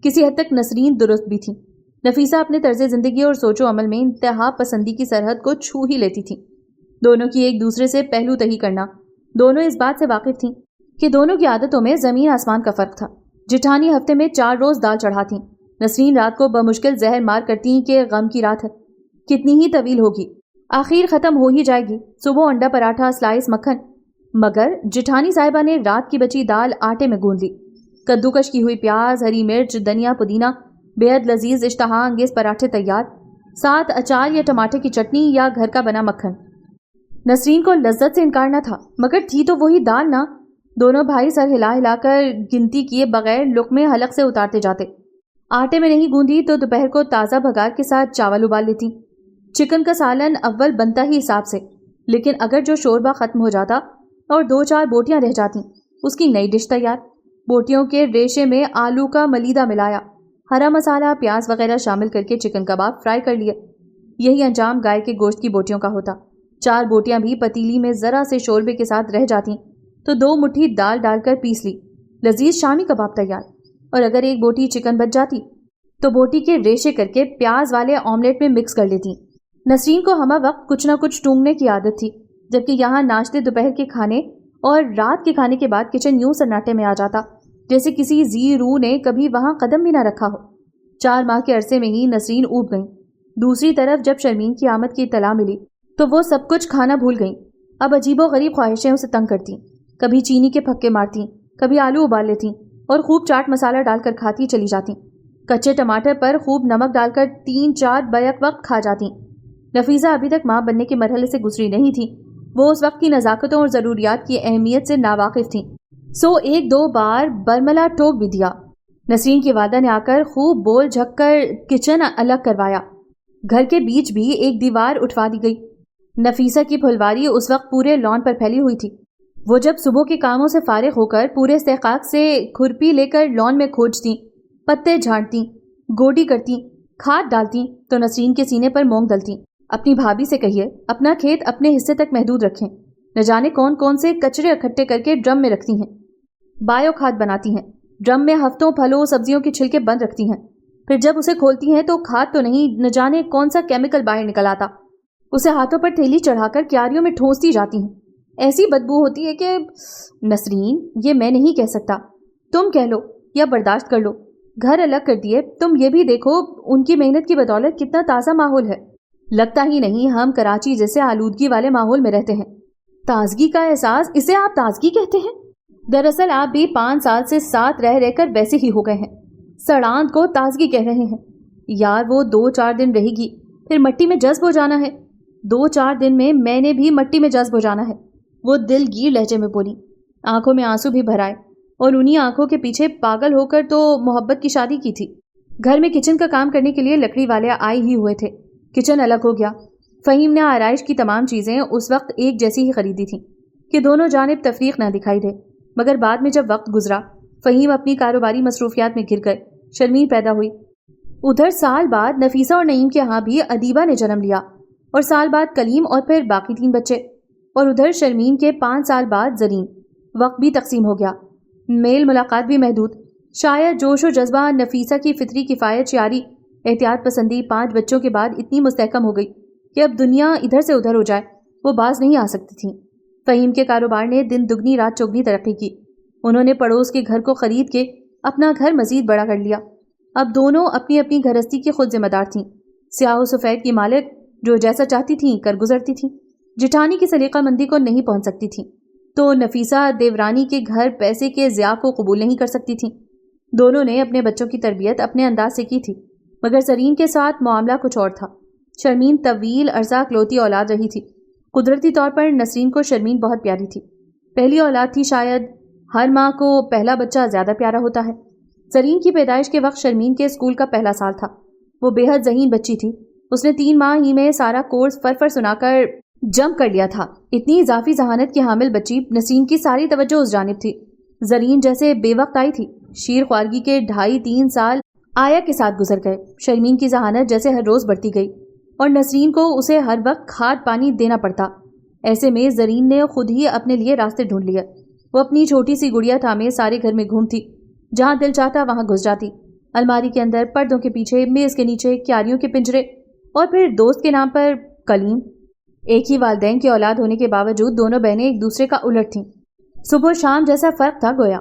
کسی حد تک نسرین درست بھی تھی. نفیسہ اپنے طرز زندگی اور سوچ و عمل میں انتہا پسندی کی سرحد کو چھو ہی لیتی تھی. دونوں کی ایک دوسرے سے پہلو تہی کرنا. دونوں اس بات سے واقف تھیں کہ دونوں کی عادتوں میں زمین آسمان کا فرق تھا. جٹھانی ہفتے میں 4 روز دال چڑھاتی. نسرین رات کو بمشکل زہر مار کرتی کہ غم کی رات ہے، کتنی ہی طویل ہوگی، آخر ختم ہو ہی جائے گی. صبح انڈا پراٹھا، سلائس مکھن. مگر جٹھانی صاحبہ نے رات کی بچی دال آٹے میں گوندھ لی. کدوکش کی ہوئی پیاز، ہری مرچ، دھنیا، پودینہ، بے حد لذیذ اشتہا انگیز پراٹھے تیار، ساتھ اچار یا ٹماٹر کی چٹنی یا گھر کا بنا مکھن. نسرین کو لذت سے انکار نہ تھا، مگر تھی تو وہی دال نا. دونوں بھائی سر ہلا ہلا کر گنتی کیے بغیر لقمے حلق سے اتارتے جاتے. آٹے میں نہیں گوندھی تو دوپہر کو تازہ بھگار کے ساتھ چاول ابال لیتی. چکن کا سالن اول بنتا ہی حساب سے، لیکن اگر جو شوربہ ختم ہو جاتا اور 2-4 بوٹیاں رہ جاتی، اس کی نئی ڈش تیار. بوٹیوں کے ریشے میں آلو کا ملیدہ ملایا، ہرا مسالہ، پیاز وغیرہ شامل کر کے چکن کباب فرائی کر لیے. یہی انجام گائے کے گوشت کی بوٹیوں کا ہوتا. 4 بوٹیاں بھی پتیلی میں ذرا سے شوربے کے ساتھ رہ جاتی تو 2 مٹھی دال ڈال کر پیس لی، لذیذ شامی کباب تیار. اور اگر ایک بوٹی چکن بچ جاتی تو بوٹی کے ریشے کر کے پیاز والے آملیٹ میں مکس کر لیتی. نسرین کو ہمہ وقت کچھ نہ کچھ ٹونگنے کی عادت تھی، جبکہ یہاں ناشتے، دوپہر کے کھانے اور رات کے کھانے کے بعد کچن یوں سناٹے میں آ جاتا جیسے کسی ذی روح نے کبھی وہاں قدم بھی نہ رکھا ہو۔ 4 ماہ کے عرصے میں ہی نسرین اوب گئیں۔ دوسری طرف جب شرمین کی آمد کی اطلاع ملی تو وہ سب کچھ کھانا بھول گئیں۔ اب عجیب و غریب خواہشیں اسے تنگ کرتیں، کبھی چینی کے پھکے مارتیں، کبھی آلو ابال لیتیں اور خوب چاٹ مسالہ ڈال کر کھاتی چلی جاتیں۔ کچے ٹماٹر پر خوب نمک ڈال کر 3-4 بیک وقت کھا جاتیں۔ نفیسہ ابھی تک ماں بننے کے مرحلے سے گزری نہیں تھی، وہ اس وقت کی نزاکتوں اور ضروریات کی اہمیت سے ناواقف تھیں، سو 1-2 بار برملا ٹوک بھی دیا۔ نسرین کی والدہ نے آ کر خوب بول جھک کر کچن الگ کروایا، گھر کے بیچ بھی ایک دیوار اٹھوا دی گئی۔ نفیسہ کی پھلواری اس وقت پورے لان پر پھیلی ہوئی تھی۔ وہ جب صبح کے کاموں سے فارغ ہو کر پورے استحقاق سے کھرپی لے کر لان میں کھوجتیں، پتے جھاڑتیں، گوڈی کرتیں، کھاد ڈالتیں تو نسرین کے سینے پر مونگ ڈلتیں، اپنی بھابھی سے کہیے اپنا کھیت اپنے حصے تک محدود رکھیں، نہ جانے کون کون سے کچرے اکٹھے کر کے ڈرم میں رکھتی ہیں، بایو کھاد بناتی ہیں، ڈرم میں ہفتوں پھلوں سبزیوں کے چھلکے بند رکھتی ہیں، پھر جب اسے کھولتی ہیں تو کھاد تو نہیں، نہ جانے کون سا کیمیکل باہر نکل آتا، اسے ہاتھوں پر تھیلی چڑھا کر کیاریوں میں ٹھونستی جاتی ہیں، ایسی بدبو ہوتی ہے کہ نسرین یہ میں نہیں کہہ سکتا، تم کہہ لو یا برداشت کر لو، گھر الگ کر دیے، تم یہ بھی دیکھو ان کی محنت کی بدولت کتنا تازہ ماحول ہے، لگتا ہی نہیں ہم کراچی جیسے آلودگی والے ماحول میں رہتے ہیں۔ تازگی کا احساس، اسے آپ تازگی کہتے ہیں؟ دراصل آپ بھی 5 سال سے ساتھ رہ کر ویسے ہی ہو گئے ہیں، سڑاند کو تازگی کہہ رہے ہیں۔ یار وہ 2-4 دن رہے گی پھر مٹی میں جذب ہو جانا ہے، 2-4 دن میں نے بھی مٹی میں جذب ہو جانا ہے، وہ دل گیر لہجے میں بولی، آنکھوں میں آنسو بھی بھر آئے، اور انہی آنکھوں کے پیچھے پاگل ہو کر تو محبت کی شادی کی تھی۔ گھر میں کچن کا کام کرنے کے لیے لکڑی والے آئے ہی ہوئے تھے، کچن الگ ہو گیا۔ فہیم نے آرائش کی تمام چیزیں اس وقت ایک جیسی ہی خریدی تھیں کہ دونوں جانب تفریق نہ دکھائی دے، مگر بعد میں جب وقت گزرا فہیم اپنی کاروباری مصروفیات میں گر گئے، شرمین پیدا ہوئی۔ ادھر سال بعد نفیسہ اور نعیم کے ہاں بھی ادیبہ نے جنم لیا، اور سال بعد کلیم اور پھر باقی 3 بچے، اور ادھر شرمین کے 5 سال بعد زرین۔ وقت بھی تقسیم ہو گیا، میل ملاقات بھی محدود، شاید جوش و جذبہ نفیسہ کی فطری کفایت شعاری احتیاط پسندی 5 بچوں کے بعد اتنی مستحکم ہو گئی کہ اب دنیا ادھر سے ادھر ہو جائے وہ باز نہیں آ سکتی تھیں۔ فہیم کے کاروبار نے دن دگنی رات چوگنی ترقی کی، انہوں نے پڑوس کے گھر کو خرید کے اپنا گھر مزید بڑا کر لیا۔ اب دونوں اپنی اپنی گھرستی کی خود ذمہ دار تھیں، سیاہ و سفید کی مالک جو جیسا چاہتی تھیں کر گزرتی تھیں، جٹھانی کی سلیقہ مندی کو نہیں پہنچ سکتی تھیں تو نفیسہ دیورانی کے گھر پیسے کے ضیاع کو قبول نہیں کر سکتی تھیں۔ دونوں نے اپنے بچوں کی تربیت اپنے انداز سے کی تھی، مگر زرین کے ساتھ معاملہ کچھ اور تھا۔ شرمین طویل عرصہ اکلوتی اولاد رہی تھی، قدرتی طور پر نسرین کو شرمین بہت پیاری تھی، پہلی اولاد تھی، شاید ہر ماں کو پہلا بچہ زیادہ پیارا ہوتا ہے۔ زرین کی پیدائش کے وقت شرمین کے اسکول کا پہلا سال تھا، وہ بے حد ذہین بچی تھی، اس نے 3 ماہ ہی میں سارا کورس فر سنا کر جمپ کر لیا تھا۔ اتنی اضافی ذہانت کی حامل بچی، نسرین کی ساری توجہ اس جانب تھی۔ زرین جیسے بے وقت آئی تھی، شیر خوارگی کے 2.5-3 سال آیا کے ساتھ گزر گئے، شرمین کی ذہانت جیسے ہر روز بڑھتی گئی اور نسرین کو اسے ہر وقت کھاد پانی دینا پڑتا۔ ایسے میں زرین نے خود ہی اپنے لیے راستے ڈھونڈ لیے، وہ اپنی چھوٹی سی گڑیا تھامے سارے گھر میں گھومتی، جہاں دل چاہتا وہاں گھس جاتی، الماری کے اندر، پردوں کے پیچھے، میز کے نیچے، کیاریوں کے پنجرے، اور پھر دوست کے نام پر کلیم۔ ایک ہی والدین کی اولاد ہونے کے باوجود دونوں بہنیں ایک دوسرے کا الٹ تھیں، صبح و شام جیسا فرق تھا گویا۔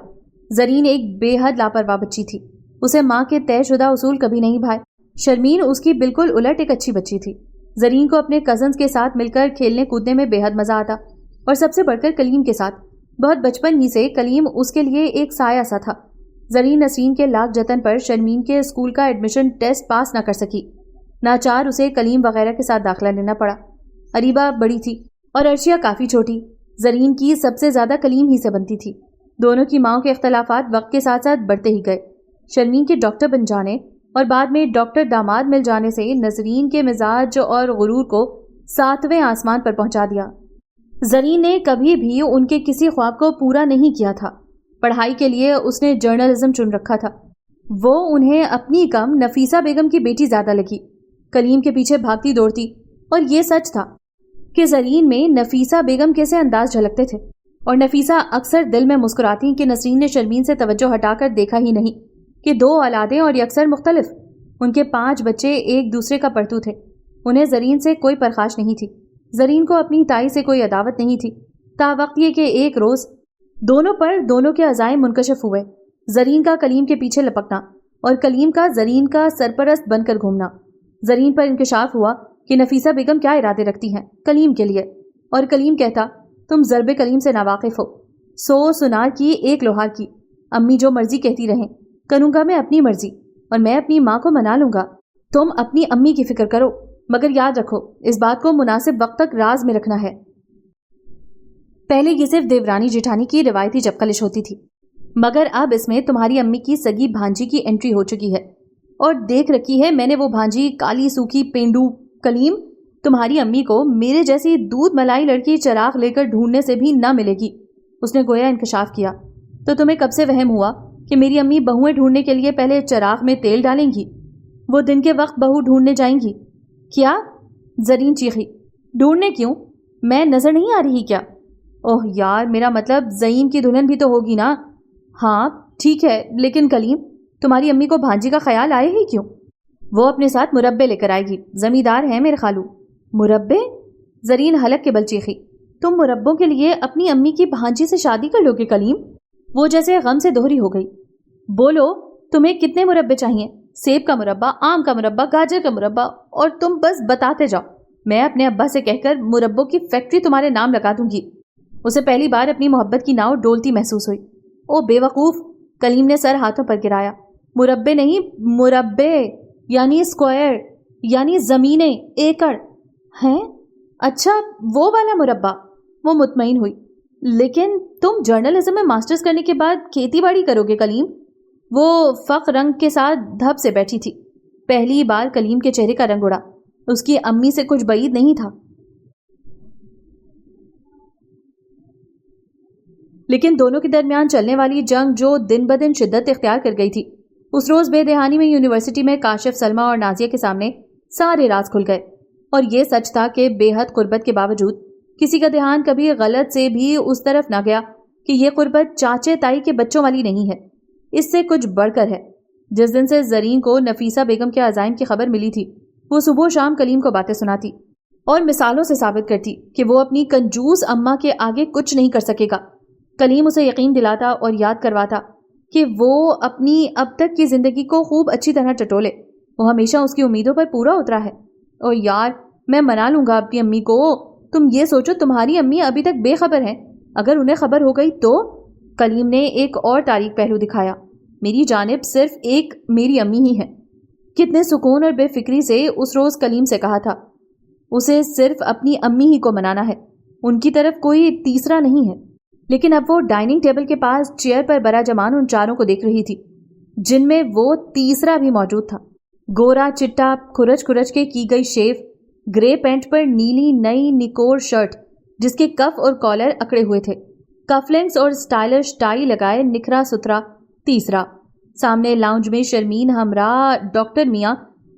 زرین ایک بے حد لاپرواہ بچی تھی، اسے ماں کے طے شدہ اصول کبھی نہیں بھائے۔ شرمین اس کی بالکل الٹ ایک اچھی بچی تھی، زرین کو اپنے کزنز کے ساتھ مل کر کھیلنے کودنے میں بے حد مزہ آتا، اور سب سے بڑھ کر کلیم کے ساتھ۔ بہت بچپن ہی سے کلیم اس کے لیے ایک سایہ سا تھا۔ زرین نسرین کے لاکھ جتن پر شرمین کے اسکول کا ایڈمیشن ٹیسٹ پاس نہ کر سکی، ناچار اسے کلیم وغیرہ کے ساتھ داخلہ لینا پڑا۔ اریبہ بڑی تھی اور ارشیہ کافی چھوٹی، زرین کی سب سے زیادہ کلیم ہی سے بنتی تھی۔ دونوں کی ماؤں کے اختلافات وقت کے ساتھ ساتھ بڑھتے ہی گئے۔ شرمین کے ڈاکٹر بن جانے اور بعد میں ڈاکٹر داماد مل جانے سے نسرین کے مزاج اور غرور کو 7ویں آسمان پر پہنچا دیا۔ زرین نے کبھی بھی ان کے کسی خواب کو پورا نہیں کیا تھا۔ پڑھائی کے لیے اس نے جرنلزم چن رکھا تھا، وہ انہیں اپنی کم نفیسہ بیگم کی بیٹی زیادہ لگی، کلیم کے پیچھے بھاگتی دوڑتی، اور یہ سچ تھا کہ زرین میں نفیسہ بیگم کیسے انداز جھلکتے تھے، اور نفیسہ اکثر دل میں مسکراتی کہ نسرین نے شرمین سے توجہ ہٹا کر دیکھا ہی نہیں کہ 2 اولادیں اور یکسر مختلف، ان کے 5 بچے ایک دوسرے کا پرتو تھے، انہیں زرین سے کوئی پرخاش نہیں تھی، زرین کو اپنی تائی سے کوئی عداوت نہیں تھی، تاوقت یہ کہ ایک روز دونوں کے عزائم منکشف ہوئے، زرین کا کلیم کے پیچھے لپکنا اور کلیم کا زرین کا سرپرست بن کر گھومنا۔ زرین پر انکشاف ہوا کہ نفیسہ بیگم کیا ارادے رکھتی ہیں کلیم کے لیے، اور کلیم کہتا تم ضرب کلیم سے ناواقف ہو، 100 سنار کی 1 لوہار کی، امی جو مرضی کہتی رہیں، کروں گا میں اپنی مرضی اور میں اپنی ماں کو منا لوں گا۔ تم اپنی امی کی فکر کرو، مگر یاد رکھو اس بات کو مناسب وقت تک راز میں رکھنا ہے۔ پہلے یہ صرف دیورانی جیٹھانی کی روایتی چپکلش ہوتی تھی، مگر اب اس میں تمہاری امی کی سگی بھانجی کی انٹری ہو چکی ہے، اور دیکھ رکھی ہے میں نے وہ بھانجی کالی سوکھی پینڈو۔ کلیم، تمہاری امی کو میرے جیسی دودھ ملائی لڑکی چراغ لے کر ڈھونڈنے سے بھی نہ ملے گی۔ اس نے گویا انکشاف کیا، تو تمہیں کب سے وہم ہوا کہ میری امی بہویں ڈھونڈنے کے لیے پہلے چراغ میں تیل ڈالیں گی؟ وہ دن کے وقت بہو ڈھونڈنے جائیں گی کیا؟ زرین چیخی۔ ڈھونڈنے کیوں؟ میں نظر نہیں آ رہی کیا؟ اوہ یار، میرا مطلب زعیم کی دلہن بھی تو ہوگی نا۔ ہاں ٹھیک ہے، لیکن کلیم، تمہاری امی کو بھانجی کا خیال آئے ہی کیوں؟ وہ اپنے ساتھ مربے لے کر آئے گی، زمیندار ہے میرے خالو۔ مربے؟ زرین حلق کے بل چیخی۔ تم مربوں کے لیے اپنی امی کی بھانجی سے شادی کر لو گے کلیم؟ وہ جیسے غم سے دوہری ہو گئی۔ بولو تمہیں کتنے مربے چاہیے؟ سیب کا مربع، آم کا مربع، گاجر کا مربع، اور تم بس بتاتے جاؤ۔ میں اپنے ابا سے کہہ کر مربوں کی فیکٹری تمہارے نام لگا دوں گی۔ اسے پہلی بار اپنی محبت کی ناؤ ڈولتی محسوس ہوئی۔ او بے وقوف، کلیم نے سر ہاتھوں پر گرایا۔ مربے نہیں، مربے یعنی اسکوائر، یعنی زمینیں، ایکڑ ہیں۔ اچھا وہ والا مربع۔ وہ مطمئن ہوئی۔ لیکن تم جرنلزم میں ماسٹرز کرنے کے بعد کھیتی باڑی کرو گے کلیم؟ وہ فخر رنگ کے ساتھ دھب سے بیٹھی تھی۔ پہلی بار کلیم کے چہرے کا رنگ اڑا۔ اس کی امی سے کچھ بعید نہیں تھا، لیکن دونوں کے درمیان چلنے والی جنگ جو دن بدن شدت اختیار کر گئی تھی، اس روز بے دہانی میں یونیورسٹی میں کاشف، سلمہ اور نازیہ کے سامنے سارے راز کھل گئے، اور یہ سچ تھا کہ بے حد قربت کے باوجود کسی کا دھیان کبھی غلط سے بھی اس طرف نہ گیا کہ یہ قربت چاچے تائی کے بچوں والی نہیں ہے، اس سے کچھ بڑھ کر ہے۔ جس دن سے زرین کو نفیسہ بیگم کے عزائم کی خبر ملی تھی، وہ صبح و شام کلیم کو باتیں سناتی اور مثالوں سے ثابت کرتی کہ وہ اپنی کنجوس اماں کے آگے کچھ نہیں کر سکے گا۔ کلیم اسے یقین دلاتا اور یاد کرواتا کہ وہ اپنی اب تک کی زندگی کو خوب اچھی طرح ٹٹولے، وہ ہمیشہ اس کی امیدوں پر پورا اترا ہے۔ اور یار، میں منا لوں گا اپنی امی کو۔ تم یہ سوچو تمہاری امی ابھی تک بے خبر ہیں، اگر انہیں خبر ہو گئی تو؟ کلیم نے ایک اور تاریک پہلو دکھایا۔ میری جانب صرف ایک میری امی ہی ہے۔ کتنے سکون اور بے فکری سے اس روز کلیم سے کہا تھا، اسے صرف اپنی امی ہی کو منانا ہے، ان کی طرف کوئی تیسرا نہیں ہے۔ لیکن اب وہ ڈائننگ ٹیبل کے پاس چیئر پر برا جمان ان چاروں کو دیکھ رہی تھی، جن میں وہ تیسرا بھی موجود تھا۔ گورا چٹا کھرچ کھرچ کے کی گئی شیو، گرے پینٹ پر نیلی نئی نکور شرٹ جس کے کف اور کالر اکڑے ہوئے تھے، کفلنگز اور سٹائلش ٹائی لگائے نکھرا ستھرا تیسرا۔ سامنے لاؤنج میں شرمین ہمراہ ڈاکٹر میاں،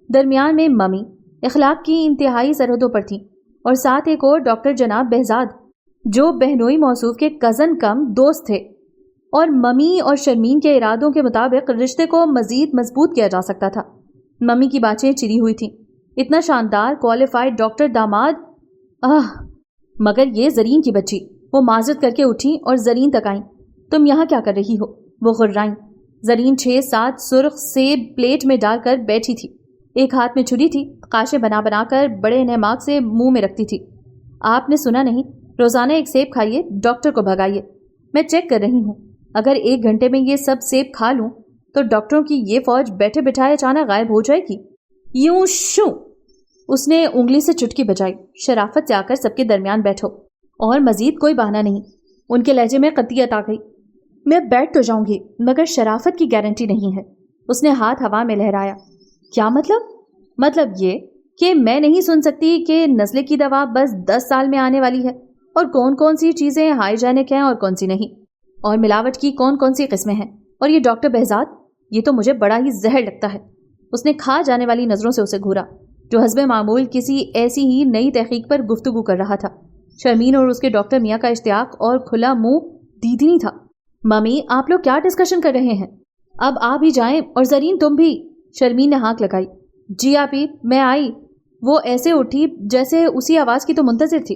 درمیان میں ممی اخلاق کی انتہائی سرحدوں پر تھیں، اور ساتھ ایک اور ڈاکٹر جناب بہزاد جو بہنوئی موصوف کے کزن کم دوست تھے، اور ممی اور شرمین کے ارادوں کے مطابق رشتے کو مزید مضبوط کیا جا سکتا تھا۔ ممی کی باتیں چری ہوئی تھیں، اتنا شاندار کوالیفائڈ ڈاکٹر داماد، مگر یہ زرین کی بچی۔ وہ معذرت کر کے اٹھی اور زرین تک آئیں۔ تم یہاں کیا کر رہی ہو؟ وہ غرائیں۔ زرین 6-7 سرخ سیب پلیٹ میں ڈال کر بیٹھی تھی، ایک ہاتھ میں چھری تھی، قاشے بنا بنا کر بڑے انہماک سے منہ میں رکھتی تھی۔ آپ نے سنا نہیں، روزانہ ایک سیب کھائیے، ڈاکٹر کو بھگائیے۔ میں چیک کر رہی ہوں، اگر 1 گھنٹے میں یہ سب سیب کھا لوں تو ڈاکٹروں کی یہ فوج بیٹھے بٹھائے اچانک غائب ہو جائے گی۔ یوں شو! اس نے انگلی سے چٹکی بجائی۔ شرافت سے آ کر سب کے درمیان بیٹھو، اور مزید کوئی بہانہ نہیں۔ ان کے لہجے میں قطعیت آ گئی۔ میں بیٹھ تو جاؤں گی، مگر شرافت کی گارنٹی نہیں ہے۔ اس نے ہاتھ ہوا میں لہرایا۔ کیا مطلب؟ مطلب یہ کہ میں نہیں سن سکتی کہ نزلے کی دوا بس 10 سال میں آنے والی ہے، اور کون کون سی چیزیں ہائیجینک ہیں اور کون سی نہیں، اور ملاوٹ کی کون کون سی قسمیں ہیں۔ اور یہ ڈاکٹر بہزاد، یہ تو مجھے بڑا ہی زہر لگتا ہے۔ اس نے کھا جانے والی نظروں سے اسے گھورا، جو حسب معمول کسی ایسی ہی نئی تحقیق پر گفتگو کر رہا تھا۔ شرمین اور اس کے ڈاکٹر میاں کا اشتیاق اور کھلا منہ دیدنی تھا۔ ممی، آپ لوگ کیا ڈسکشن کر رہے ہیں؟ اب آ بھی جائیں، اور زرین تم بھی۔ شرمین نے ہانک لگائی۔ جی آپی، میں آئی۔ وہ ایسے اٹھی جیسے اسی آواز کی تو منتظر تھی۔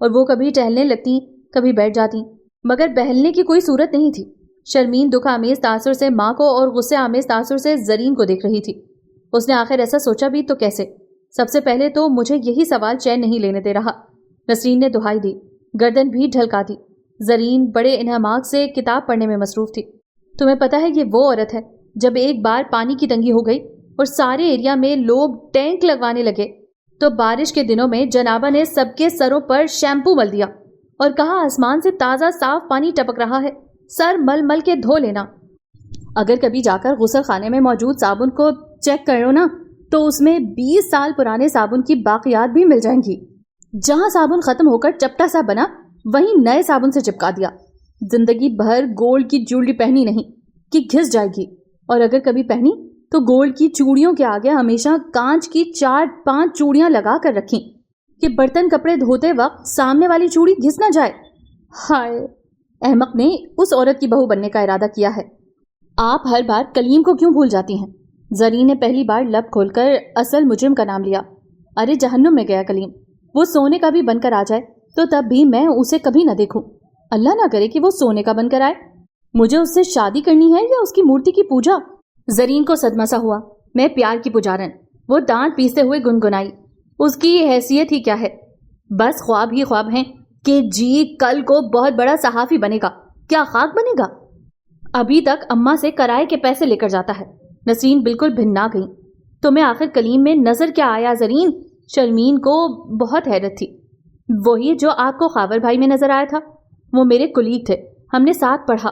اور وہ کبھی ٹہلنے لگتی کبھی بیٹھ جاتی، مگر بہلنے کی کوئی صورت نہیں تھی۔ شرمین دکھ آمیز تاثر سے ماں کو اور غصے آمیز تاثر سے زرین کو دیکھ رہی تھی۔ اس نے آخر ایسا سوچا بھی تو کیسے؟ سب سے پہلے تو مجھے یہی سوال چین نہیں لینے دے رہا۔ نسرین نے دہائی دی، گردن بھی ڈھلکا دی۔ زرین بڑے انہماک سے کتاب پڑھنے میں مصروف تھی۔ تمہیں پتا ہے یہ وہ عورت ہے جب ایک بار پانی کی تنگی ہو گئی اور سارے ایریا میں لوگ ٹینک لگوانے لگے تو بارش کے دنوں میں جنابہ نے سب کے سروں پر شیمپو مل دیا اور کہا آسمان سے تازہ صاف پانی ٹپک رہا ہے، سر مل مل کے دھو لینا۔ اگر کبھی جا کر غسل خانے میں موجود صابن کو چیک کرو نا تو اس میں 20 سال پرانے صابن کی باقیات بھی مل جائیں گی۔ جہاں صابن ختم ہو کر چپٹا سا بنا وہیں نئے صابن سے چپکا دیا۔ زندگی بھر گولڈ کی جوڑی پہنی نہیں کہ گھس جائے گی، اور اگر کبھی پہنی تو گولڈ کی چوڑیوں کے آگے ہمیشہ کانچ کی 4-5 چوڑیاں لگا کر رکھیں کہ برتن کپڑے دھوتے وقت سامنے والی چوڑی گھس نہ جائے۔ ہائے، احمق نے اس عورت کی بہو بننے کا ارادہ کیا ہے۔ آپ ہر بار کلیم کو کیوں بھول جاتی ہیں؟ زرین نے پہلی بار لب کھول کر اصل مجرم کا نام لیا۔ ارے جہنم میں گیا کلیم، وہ سونے کا بھی بن کر آ جائے تو تب بھی میں اسے کبھی نہ دیکھوں۔ اللہ نہ کرے کہ وہ سونے کا بن کر آئے۔ مجھے اس سے شادی کرنی ہے یا اس کی مورتی کی پوجا؟ زرین کو صدمہ سا ہوا۔ میں پیار کی پجارن، وہ دانت پیستے ہوئے گنگنائی۔ اس کی حیثیت ہی کیا ہے؟ بس خواب ہی خواب ہیں کہ جی کل کو بہت بڑا صحافی بنے گا، کیا خاک بنے گا؟ ابھی تک اماں سے کرائے کے پیسے لے کر جاتا ہے۔ نسرین بالکل بھنا گئی۔ تمہیں آخر کلیم میں نظر کیا آیا زرین؟ شرمین کو بہت حیرت تھی۔ وہی جو آپ کو خاور بھائی میں نظر آیا تھا، وہ میرے کلیگ تھے، ہم نے ساتھ پڑھا،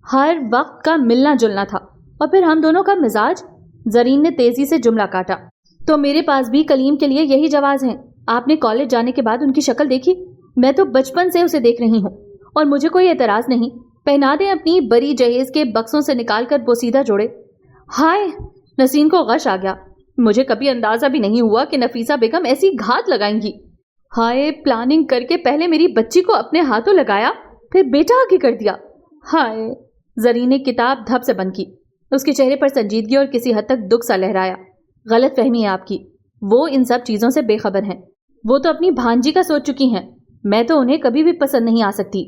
ہر وقت کا ملنا جلنا تھا، اور پھر ہم دونوں کا مزاج۔ زرین نے تیزی سے جملہ کاٹا۔ تو میرے پاس بھی کلیم کے لیے یہی جواز ہیں۔ آپ نے کالج جانے کے بعد ان کی شکل دیکھی؟ میں تو بچپن سے اسے دیکھ رہی ہوں، اور مجھے کوئی اعتراض نہیں۔ پہنا دیں اپنی بری جہیز کے بکسوں سے نکال کر بوسیدہ جوڑے۔ ہائے، نسرین کو غش آ گیا۔ مجھے کبھی اندازہ بھی نہیں ہوا کہ نفیسہ بیگم ایسی گھات لگائیں گی۔ ہائے، پلاننگ کر کے پہلے میری بچی کو اپنے ہاتھوں لگایا، پھر بیٹا آگے کر دیا۔ ہائے، زرین نے کتاب دھپ سے بند کی۔ اس کے چہرے پر سنجیدگی اور کسی حد تک دکھ سا لہرایا۔ غلط فہمی ہے آپ کی، وہ ان سب چیزوں سے بے خبر ہیں۔ وہ تو اپنی بھانجی کا سوچ چکی ہیں، میں تو انہیں کبھی بھی پسند نہیں آ سکتی۔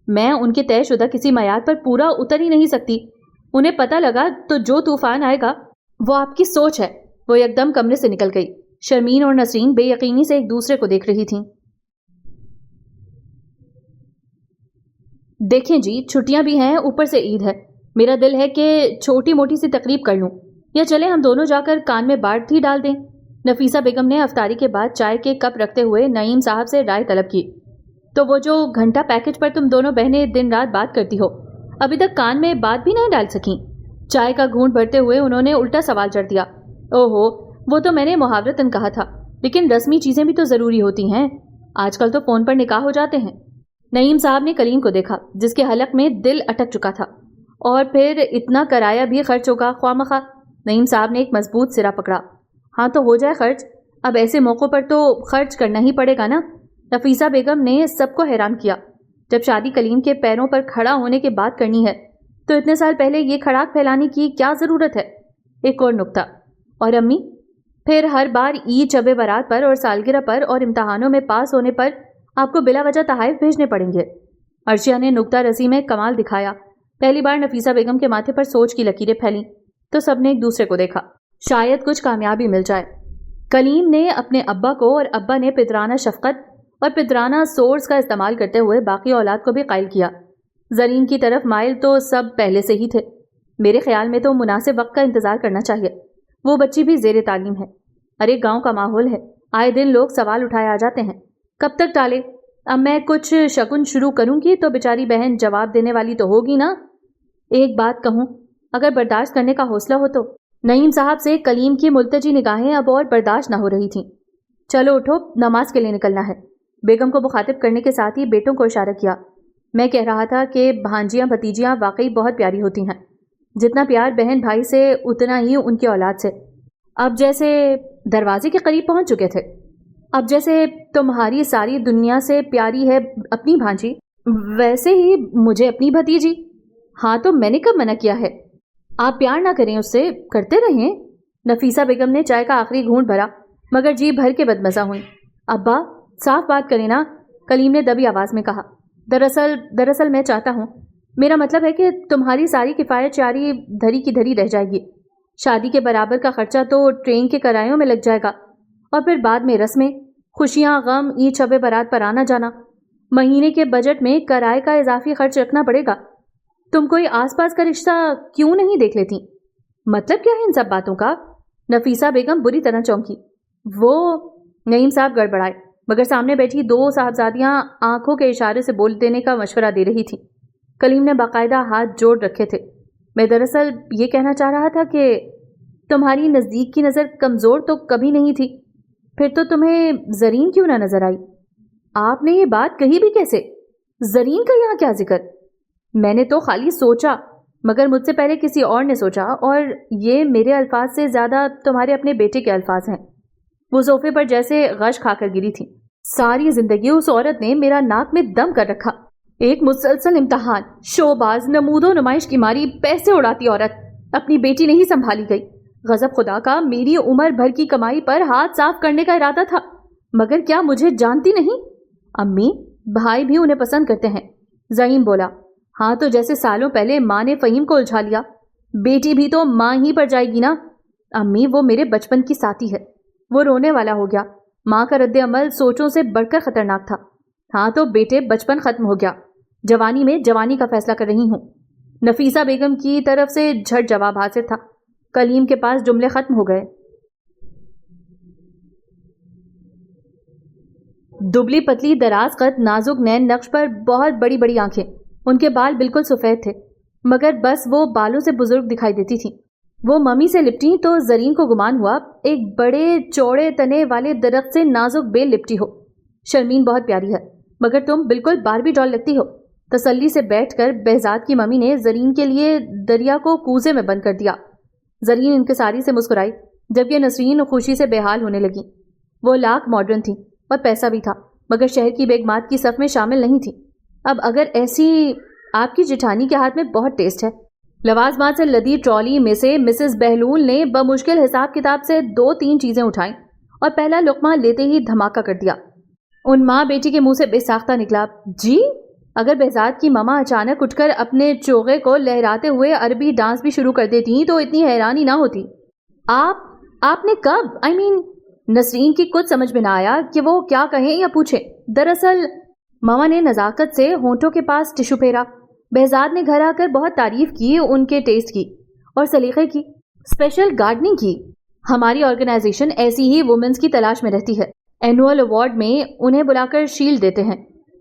میں ان کے طے شدہ کسی معیار پر پورا اتر ہی نہیں سکتی۔ انہیں پتہ لگا تو جو طوفان آئے گا وہ آپ کی سوچ ہے۔ وہ یکدم کمرے سے نکل گئی۔ شرمین اور نسرین بے یقینی سے ایک دوسرے کو دیکھ رہی تھیں۔ دیکھیں جی، چھٹیاں بھی ہیں، اوپر سے عید ہے۔ میرا دل ہے کہ چھوٹی موٹی سی تقریب کر لوں، یا چلے ہم دونوں جا کر کان میں بارڈ ہی ڈال دیں۔ نفیسہ بیگم نے افطاری کے بعد چائے کے کپ رکھتے ہوئے نعیم صاحب سے رائے طلب کی۔ تو وہ جو گھنٹہ پیکج پر تم دونوں بہنیں دن رات بات کرتی ہو، ابھی تک کان میں بات بھی نہیں ڈال سکیں؟ چائے کا گھونٹ بھرتے ہوئے انہوں نے الٹا سوال چڑھ دیا۔ اوہو، وہ تو میں نے محاورتاً کہا تھا، لیکن رسمی چیزیں بھی تو ضروری ہوتی ہیں۔ آج کل تو فون پر نکاح ہو جاتے ہیں۔ نعیم صاحب نے کلیم کو دیکھا، جس کے حلق میں دل اٹک چکا تھا۔ اور پھر اتنا کرایہ بھی خرچ ہوگا خواہ مخواہ۔ نعیم صاحب نے ایک مضبوط سرا پکڑا۔ ہاں تو ہو جائے خرچ، اب ایسے موقعوں پر تو خرچ کرنا ہی پڑے گا نا۔ نفیسہ بیگم نے سب کو حیران کیا۔ جب شادی کلیم کے پیروں پر کھڑا ہونے کے بعد کرنی ہے تو اتنے سال پہلے یہ کھڑاک پھیلانے کی کیا ضرورت ہے؟ ایک اور نکتہ، اور امی، پھر ہر بار عید شب برات پر اور سالگرہ پر اور امتحانوں میں پاس ہونے پر آپ کو بلا وجہ تحائف بھیجنے پڑیں گے۔ عرشیہ نے نکتہ رسی میں کمال دکھایا۔ پہلی بار نفیسہ بیگم کے ماتھے پر سوچ کی لکیریں پھیلیں تو سب نے ایک دوسرے کو دیکھا۔ شاید کچھ کامیابی مل جائے۔ کلیم نے اپنے ابا کو اور ابا نے پدرانہ شفقت اور پدرانہ سورس کا استعمال کرتے ہوئے باقی اولاد کو بھی قائل کیا۔ زرین کی طرف مائل تو سب پہلے سے ہی تھے۔ میرے خیال میں تو مناسب وقت کا انتظار کرنا چاہیے۔ وہ بچی بھی زیر تعلیم ہے۔ ارے گاؤں کا ماحول ہے، آئے دن لوگ سوال اٹھائے آ جاتے ہیں۔ کب تک ٹالے؟ اب میں کچھ شگن شروع کروں گی تو بیچاری بہن جواب دینے والی تو ہوگی نا۔ ایک بات کہوں، اگر برداشت کرنے کا حوصلہ ہو تو۔ نعیم صاحب سے کلیم کی ملتجی نگاہیں اب اور برداشت نہ ہو رہی تھیں۔ چلو اٹھو، نماز کے لیے نکلنا ہے۔ بیگم کو مخاطب کرنے کے ساتھ ہی بیٹوں کو اشارہ کیا۔ میں کہہ رہا تھا کہ بھانجیاں بھتیجیاں واقعی بہت پیاری ہوتی ہیں، جتنا پیار بہن بھائی سے اتنا ہی ان کی اولاد سے۔ اب جیسے دروازے کے قریب پہنچ چکے تھے، اب جیسے تمہاری ساری دنیا سے پیاری ہے اپنی بھانجی، ویسے ہی مجھے اپنی بھتیجی۔ ہاں تو میں نے کب منع کیا ہے؟ آپ پیار نہ کریں اس سے، کرتے رہیں۔ نفیسہ بیگم نے چائے کا آخری گھونٹ بھرا مگر جی بھر کے بدمزہ ہوئی۔ ابا صاف بات کریں نا، کلیم نے دبی آواز میں کہا۔ دراصل میں چاہتا ہوں، میرا مطلب ہے کہ تمہاری ساری کفایت شعاری دھری کی دھری رہ جائے گی۔ شادی کے برابر کا خرچہ تو ٹرین کے کرایوں میں لگ جائے گا، اور پھر بعد میں رسمیں، خوشیاں، غم، عید شب برات پر آنا جانا۔ مہینے کے بجٹ میں کرائے کا اضافی خرچ رکھنا پڑے گا۔ تم کوئی آس پاس کا رشتہ کیوں نہیں دیکھ لیتی؟ مطلب کیا ہے ان سب باتوں کا؟ نفیسہ بیگم بری طرح چونکی۔ وہ نعیم صاحب گڑبڑائے، مگر سامنے بیٹھی 2 صاحبزادیاں آنکھوں کے اشارے سے بول دینے کا مشورہ دے رہی تھی۔ کلیم نے باقاعدہ ہاتھ جوڑ رکھے تھے۔ میں دراصل یہ کہنا چاہ رہا تھا کہ تمہاری نزدیک کی نظر کمزور تو کبھی نہیں تھی، پھر تو تمہیں زرین کیوں نہ نظر آئی؟ آپ نے یہ بات کہی بھی کیسے؟ زرین کا یہاں کیا ذکر؟ میں نے تو خالی سوچا، مگر مجھ سے پہلے کسی اور نے سوچا، اور یہ میرے الفاظ سے زیادہ تمہارے اپنے بیٹے کے الفاظ ہیں۔ وہ صوفے پر جیسے غش کھا کر گری تھی۔ ساری زندگی اس عورت نے میرا ناک میں دم کر رکھا۔ ایک مسلسل امتحان، شوباز، نمود و نمائش کی ماری پیسے اڑاتی عورت، اپنی بیٹی نہیں سنبھالی گئی۔ غضب خدا کا میری عمر بھر کی کمائی پر ہاتھ صاف کرنے کا ارادہ تھا، مگر کیا مجھے جانتی نہیں؟ امی، بھائی بھی انہیں پسند کرتے ہیں، زعیم بولا۔ ہاں تو جیسے سالوں پہلے ماں نے فہیم کو الجھا لیا، بیٹی بھی تو ماں ہی پر جائے گی نا۔ امی، وہ میرے بچپن کی ساتھی ہے۔ وہ رونے والا ہو گیا۔ ماں کا رد عمل سوچوں سے بڑھ کر خطرناک تھا۔ ہاں تو بیٹے، بچپن ختم ہو گیا، جوانی میں جوانی کا فیصلہ کر رہی ہوں۔ نفیسہ بیگم کی طرف سے جھٹ جواب حاصل تھا۔ کلیم کے پاس جملے ختم ہو گئے۔ دبلی پتلی دراز قد، نازک نین نقش پر بہت بڑی بڑی آنکھیں، ان کے بال بالکل سفید تھے، مگر بس وہ بالوں سے بزرگ دکھائی دیتی تھیں۔ وہ ممی سے لپٹی تو زرین کو گمان ہوا ایک بڑے چوڑے تنے والے درخت سے نازک بیل لپٹی ہو۔ شرمین بہت پیاری ہے، مگر تم بالکل باربی ڈال لگتی ہو۔ تسلی سے بیٹھ کر بہزاد کی ممی نے زرین کے لیے دریا کو کوزے میں بند کر دیا۔ زرین انکساری سے مسکرائی، جبکہ نسرین خوشی سے بے حال ہونے لگی۔ وہ لاکھ ماڈرن تھی اور پیسہ بھی تھا، مگر شہر کی بیگمات کی صف میں شامل نہیں تھی۔ اب اگر ایسی آپ کی جٹھانی کے ہاتھ میں بہت ٹیسٹ ہے۔ لوازمات سے لدی ٹرالی میں سے مسز بہلول نے بمشکل حساب کتاب سے 2-3 چیزیں اٹھائیں اور پہلا لقمہ لیتے ہی دھماکہ کر دیا۔ ان ماں بیٹی کے منہ سے بے ساختہ نکلا، جی؟ اگر بہزاد کی ماما اچانک اٹھ کر اپنے چوغے کو لہراتے ہوئے عربی ڈانس بھی شروع کر دیتی تو اتنی حیرانی نہ ہوتی۔ آپ نے کب؟ نسرین کی کچھ سمجھ میں نہ آیا کہ وہ کیا کہیں یا پوچھے۔ دراصل ماما نے نزاکت سے ہونٹوں کے پاس ٹشو پھیرا۔ بہزاد نے گھر آ کر بہت تعریف کی ان کے ٹیسٹ کی اور سلیقے کی، اسپیشل گارڈننگ کی۔ ہماری آرگنائزیشن ایسی ہی وومنز کی تلاش میں رہتی ہے۔ اینوئل ایوارڈ میں انہیں بلا کر شیلڈ دیتے ہیں۔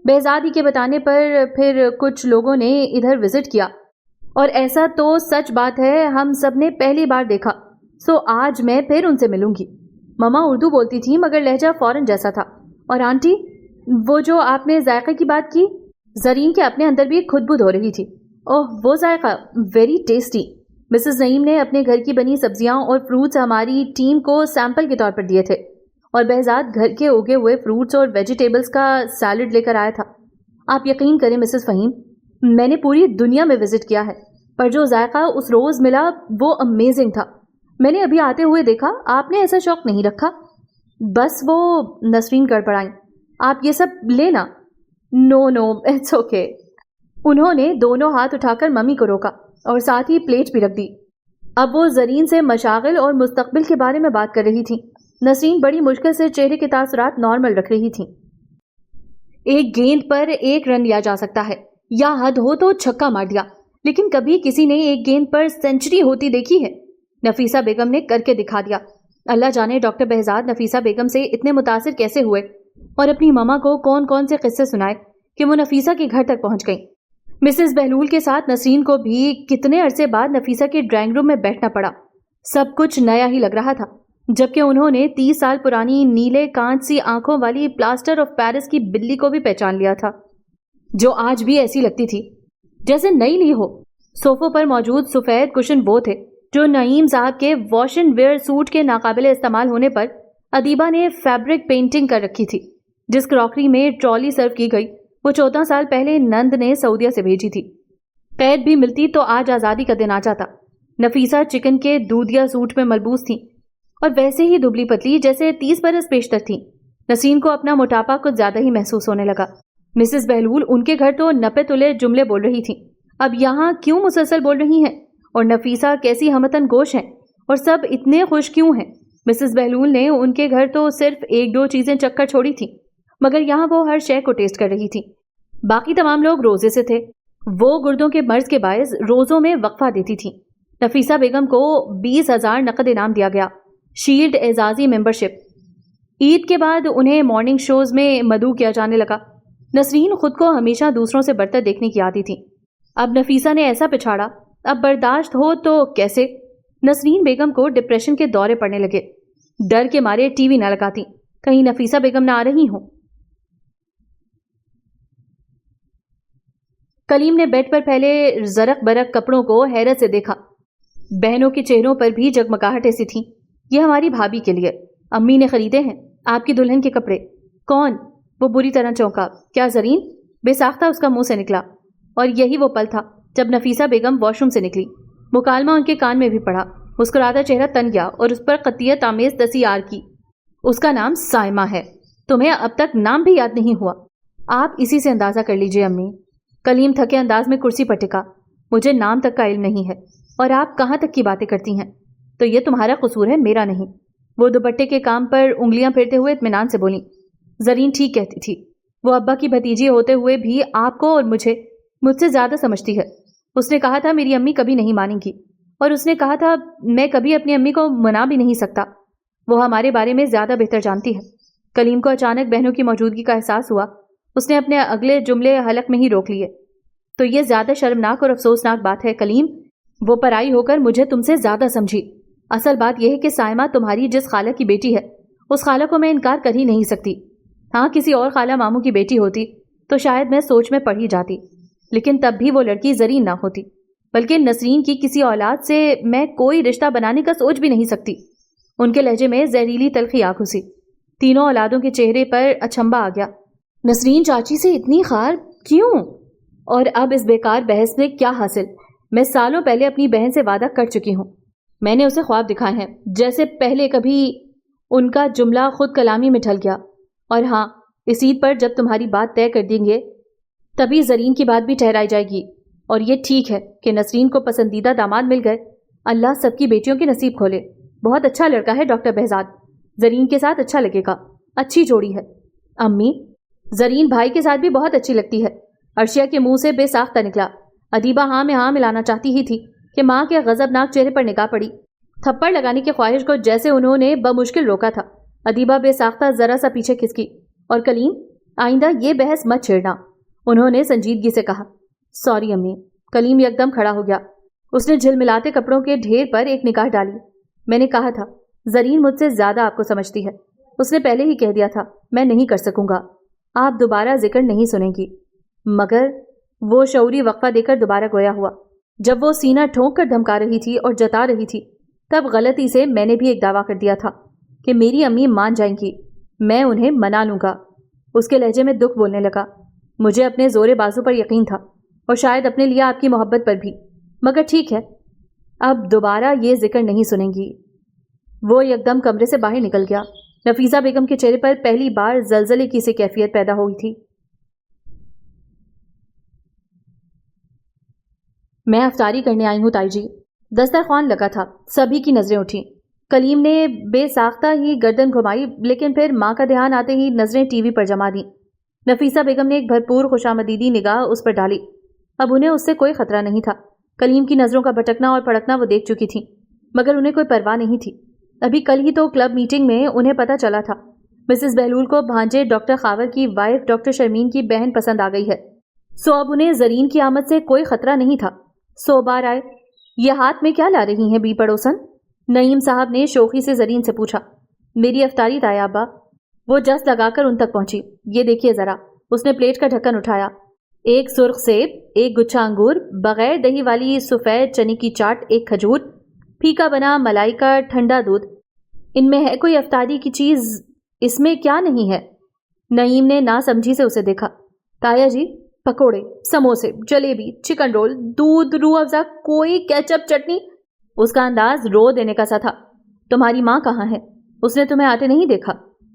بہزاد ہی کے بتانے پر پھر کچھ لوگوں نے ادھر وزٹ کیا، اور ایسا تو سچ بات ہے ہم سب نے پہلی بار دیکھا، سو آج میں پھر ان سے ملوں گی۔ ماما اردو بولتی تھی مگر لہجہ فورن جیسا تھا۔ اور آنٹی، وہ جو آپ نے ذائقے کی بات کی، زرین کے اپنے اندر بھی خود بد ہو رہی تھی۔ اوہ، وہ ذائقہ ویری ٹیسٹی۔ مسز نعیم نے اپنے گھر کی بنی سبزیاں اور فروٹس ہماری ٹیم کو سیمپل کے طور پر دیے تھے، اور بہزاد گھر کے اگے ہوئے فروٹس اور ویجیٹیبلز کا سیلڈ لے کر آیا تھا۔ آپ یقین کریں مسز فہیم، میں نے پوری دنیا میں وزٹ کیا ہے، پر جو ذائقہ اس روز ملا وہ امیزنگ تھا۔ میں نے ابھی آتے ہوئے دیکھا آپ نے ایسا شوق نہیں رکھا۔ بس وہ نسرین گڑبڑائیں، آپ یہ سب لینا۔ نو اٹس اوکے۔ انہوں نے دونوں ہاتھ اٹھا کر ممی کو روکا اور ساتھ ہی پلیٹ بھی رکھ دی۔ اب وہ زرین سے مشاغل اور مستقبل کے بارے میں بات کر رہی تھی۔ نسرین بڑی مشکل سے چہرے کے تاثرات نارمل رکھ رہی تھی۔ ایک گیند پر 1 رن لیا جا سکتا ہے، یا حد ہو تو چھکا مار دیا، لیکن کبھی کسی نے ایک گیند پر سینچری ہوتی دیکھی ہے؟ نفیسہ بیگم نے کر کے دکھا دیا۔ اللہ جانے ڈاکٹر بہزاد نفیسہ بیگم سے اتنے متاثر کیسے ہوئے اور اپنی ماما کو کون کون سے قصے سنائے کہ وہ نفیسہ کے گھر تک پہنچ گئیں۔ مسز بہلول کے ساتھ نسرین کو بھی کتنے عرصے بعد نفیسہ کے ڈرائنگ روم میں بیٹھنا پڑا۔ سب کچھ نیا ہی لگ رہا تھا، جبکہ انہوں نے 30 سال پرانی نیلے کانچ سی آنکھوں والی پلاسٹر آف پیرس کی بلی کو بھی پہچان لیا تھا، جو آج بھی ایسی لگتی تھی جیسے نئی لی ہو۔ صوفوں پر موجود سفید کشن وہ تھے جو نعیم صاحب کے واش اینڈ ویئر سوٹ کے ناقابل استعمال ہونے پر ادیبہ نے فیبرک پینٹنگ کر رکھی تھی۔ جس کراکری میں ٹرالی سرو کی گئی وہ 14 سال پہلے نند نے سعودیہ سے بھیجی تھی۔ قید بھی ملتی تو آج آزادی کا دن آ جاتا۔ نفیسہ چکن کے دودھیا سوٹ میں ملبوس تھی اور ویسے ہی دبلی پتلی جیسے 30 برس پیشتر تھی۔ نسرین کو اپنا موٹاپا کچھ زیادہ ہی محسوس ہونے لگا. مسز بہلول ان کے گھر تو نپے تلے جملے بول رہی تھیں, اب یہاں کیوں مسلسل بول رہی ہیں؟ اور نفیسہ کیسی ہمتن گوش ہیں, اور سب اتنے خوش کیوں ہیں؟ مسز بہلول نے ان کے گھر تو صرف 1-2 چیزیں چکر چھوڑی تھی, مگر یہاں وہ ہر شے کو ٹیسٹ کر رہی تھی. باقی تمام لوگ روزے سے تھے. وہ گردوں کے مرض کے باعث روزوں میں وقفہ دیتی تھی. نفیسہ بیگم کو 20,000 نقد انعام دیا گیا, شیلڈ اعزازی ممبرشپ. عید کے بعد انہیں مارننگ شوز میں مدعو کیا جانے لگا. نسرین خود کو ہمیشہ دوسروں سے برتر دیکھنے کی عادی تھی. اب نفیسہ نے ایسا پچھاڑا, اب برداشت ہو تو کیسے؟ نسرین بیگم کو ڈپریشن کے دورے پڑنے لگے. ڈر کے مارے ٹی وی نہ لگاتی, کہیں نفیسہ بیگم نہ آ رہی ہوں. کلیم نے بیڈ پر پھیلے زرق برق کپڑوں کو حیرت سے دیکھا. بہنوں کے چہروں پر بھی جگمگاہٹیں سی تھیں. یہ ہماری بھابھی کے لیے, امی نے خریدے ہیں آپ کی دلہن کے کپڑے. کون؟ وہ بری طرح چونکا. کیا زرین؟ بے ساختہ اس کا منہ سے نکلا. اور یہی وہ پل تھا جب نفیسہ بیگم واش روم سے نکلی. مکالمہ ان کے کان میں بھی پڑا. مسکراتا چہرہ تن گیا اور اس پر قطعیت آمیز دسی آر کی. اس کا نام سائمہ ہے. تمہیں اب تک نام بھی یاد نہیں ہوا؟ آپ اسی سے اندازہ کر لیجئے امی. کلیم تھکے انداز میں کرسی پر ٹکا. مجھے نام تک کا علم نہیں ہے, اور آپ کہاں تک کی باتیں کرتی ہیں؟ تو یہ تمہارا قصور ہے, میرا نہیں. وہ دوپٹے کے کام پر انگلیاں پھیرتے ہوئے اطمینان سے بولی. زرین ٹھیک کہتی تھی. وہ ابا کی بھتیجی ہوتے ہوئے بھی آپ کو اور مجھ سے زیادہ سمجھتی ہے. اس نے کہا تھا میری امی کبھی نہیں مانیں گی, اور اس نے کہا تھا میں کبھی اپنی امی کو منا بھی نہیں سکتا. وہ ہمارے بارے میں زیادہ بہتر جانتی ہے. کلیم کو اچانک بہنوں کی موجودگی کا احساس ہوا. اس نے اپنے اگلے جملے حلق میں ہی روک لیے. تو یہ زیادہ شرمناک اور افسوسناک بات ہے کلیم. وہ پرائی ہو کر مجھے تم سے زیادہ سمجھی. اصل بات یہ ہے کہ سائمہ تمہاری جس خالہ کی بیٹی ہے, اس خالہ کو میں انکار کر ہی نہیں سکتی. ہاں, کسی اور خالہ ماموں کی بیٹی ہوتی تو شاید میں سوچ میں پڑ ہی جاتی, لیکن تب بھی وہ لڑکی زرین نہ ہوتی. بلکہ نسرین کی کسی اولاد سے میں کوئی رشتہ بنانے کا سوچ بھی نہیں سکتی. ان کے لہجے میں زہریلی تلخی آ گھسی. تینوں اولادوں کے چہرے پر اچھمبا آ گیا. نسرین چاچی سے اتنی خار کیوں؟ اور اب اس بیکار بحث میں کیا حاصل؟ میں سالوں پہلے اپنی بہن سے وعدہ کر چکی ہوں. میں نے اسے خواب دکھائے ہیں جیسے پہلے کبھی. ان کا جملہ خود کلامی میں ڈھل گیا. اور ہاں, اس عید پر جب تمہاری بات طے کر دیں گے تبھی زرین کی بات بھی ٹھہرائی جائے گی. اور یہ ٹھیک ہے کہ نسرین کو پسندیدہ داماد مل گئے. اللہ سب کی بیٹیوں کے نصیب کھولے. بہت اچھا لڑکا ہے ڈاکٹر بہزاد. زرین کے ساتھ اچھا لگے گا. اچھی جوڑی ہے. امی, زرین بھائی کے ساتھ بھی بہت اچھی لگتی ہے. عرشیہ کے منہ سے بے ساختہ نکلا. ادیبہ ہاں میں ہاں ملانا چاہتی ہی تھی کہ ماں کے غضبناک چہرے پر نگاہ پڑی. تھپڑ لگانے کی خواہش کو جیسے انہوں نے بمشکل روکا تھا. ادیبہ بے ساختہ ذرا سا پیچھے کھسکی. اور کلیم, آئندہ یہ بحث مت چھیڑنا, انہوں نے سنجیدگی سے کہا. سوری امی. کلیم یکدم کھڑا ہو گیا. اس نے جھلملاتے کپڑوں کے ڈھیر پر ایک نگاہ ڈالی. میں نے کہا تھا زرین مجھ سے زیادہ آپ کو سمجھتی ہے. اس نے پہلے ہی کہہ دیا تھا میں نہیں کر سکوں گا. آپ دوبارہ ذکر نہیں سنیں گی. مگر وہ شعوری وقفہ دے کر دوبارہ گویا ہوا. جب وہ سینہ ٹھونک کر دھمکا رہی تھی اور جتا رہی تھی تب غلطی سے میں نے بھی ایک دعویٰ کر دیا تھا کہ میری امی مان جائیں گی, میں انہیں منا لوں گا. اس کے لہجے میں دکھ بولنے لگا. مجھے اپنے زور بازو پر یقین تھا, اور شاید اپنے لیے آپ کی محبت پر بھی. مگر ٹھیک ہے, اب دوبارہ یہ ذکر نہیں سنیں گی. وہ یکدم کمرے سے باہر نکل گیا. نفیسہ بیگم کے چہرے پر پہلی بار زلزلے کی سی کیفیت پیدا ہوئی تھی. میں افطاری کرنے آئی ہوں تائی جی. دسترخوان لگا تھا. سبھی کی نظریں اٹھیں. کلیم نے بے ساختہ ہی گردن گھمائی, لیکن پھر ماں کا دھیان آتے ہی نظریں ٹی وی پر جما دیں. نفیسہ بیگم نے ایک بھرپور خوشامدیدی نگاہ اس پر ڈالی. اب انہیں اس سے کوئی خطرہ نہیں تھا. کلیم کی نظروں کا بھٹکنا اور پھڑکنا وہ دیکھ چکی تھیں, مگر انہیں کوئی پرواہ نہیں تھی. ابھی کل ہی تو کلب میٹنگ میں انہیں پتہ چلا تھا مسز بہلول کو بھانجے ڈاکٹر خاور کی وائف ڈاکٹر شرمین کی بہن پسند آ گئی ہے. سو اب انہیں زرین کی آمد سے کوئی خطرہ نہیں تھا. 100 بار آئے. یہ ہاتھ میں کیا لا رہی ہیں بی پڑوسن؟ نعیم صاحب نے شوخی سے زرین سے پوچھا. میری افطاری تایا ابا. وہ جس لگا کر ان تک پہنچی. یہ دیکھیے ذرا. اس نے پلیٹ کا ڈھکن اٹھایا. ایک سرخ سیب, ایک گچھا انگور, بغیر دہی والی سفید چنے کی چاٹ, ایک کھجور, پھیکا بنا ملائی کا ٹھنڈا دودھ. ان میں ہے کوئی افطاری کی چیز؟ اس میں کیا نہیں ہے؟ نعیم نے نا سمجھی سے اسے دیکھا. تایا جی, پکوڑے, سموسے, جلیبی, چکن رول, دودھ, روح افزا, کوئی کیچپ چٹنی. اس کا انداز رو دینے کا سا تھا. تمہاری ماں کہاں ہے؟ اس نے تمہیں آتے نہیں دیکھا؟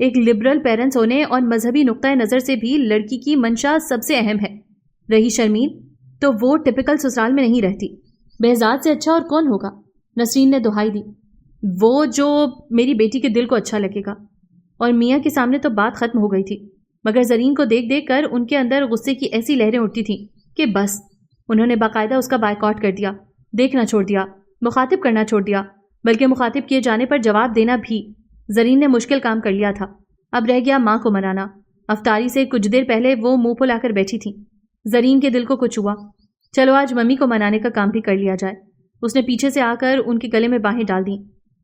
ایک لبرل پیرنٹس ہونے اور مذہبی نقطۂ نظر سے بھی لڑکی کی منشا سب سے اہم ہے. رہی شرمین تو وہ ٹپیکل سسرال میں نہیں رہتی. بہزاد سے اچھا اور کون ہوگا؟ نسرین نے دہائی دی. وہ جو میری بیٹی کے دل کو اچھا لگے گا. اور میاں کے سامنے تو بات ختم ہو گئی تھی، مگر زرین کو دیکھ دیکھ کر ان کے اندر غصے کی ایسی لہریں اٹھتی تھیں کہ بس. انہوں نے باقاعدہ اس کا بائیکاٹ کر دیا، دیکھنا چھوڑ دیا، مخاطب کرنا چھوڑ دیا، بلکہ مخاطب کیے جانے پر جواب دینا بھی. زرین نے مشکل کام کر لیا تھا. اب رہ گیا ماں کو منانا. افطاری سے کچھ دیر پہلے وہ منہ پھلا کر بیٹھی تھی. زرین کے دل کو کچھ ہوا. چلو آج ممی کو منانے کا کام بھی کر لیا جائے. اس نے پیچھے سے آ کر ان کے گلے میں باہیں ڈال دیں.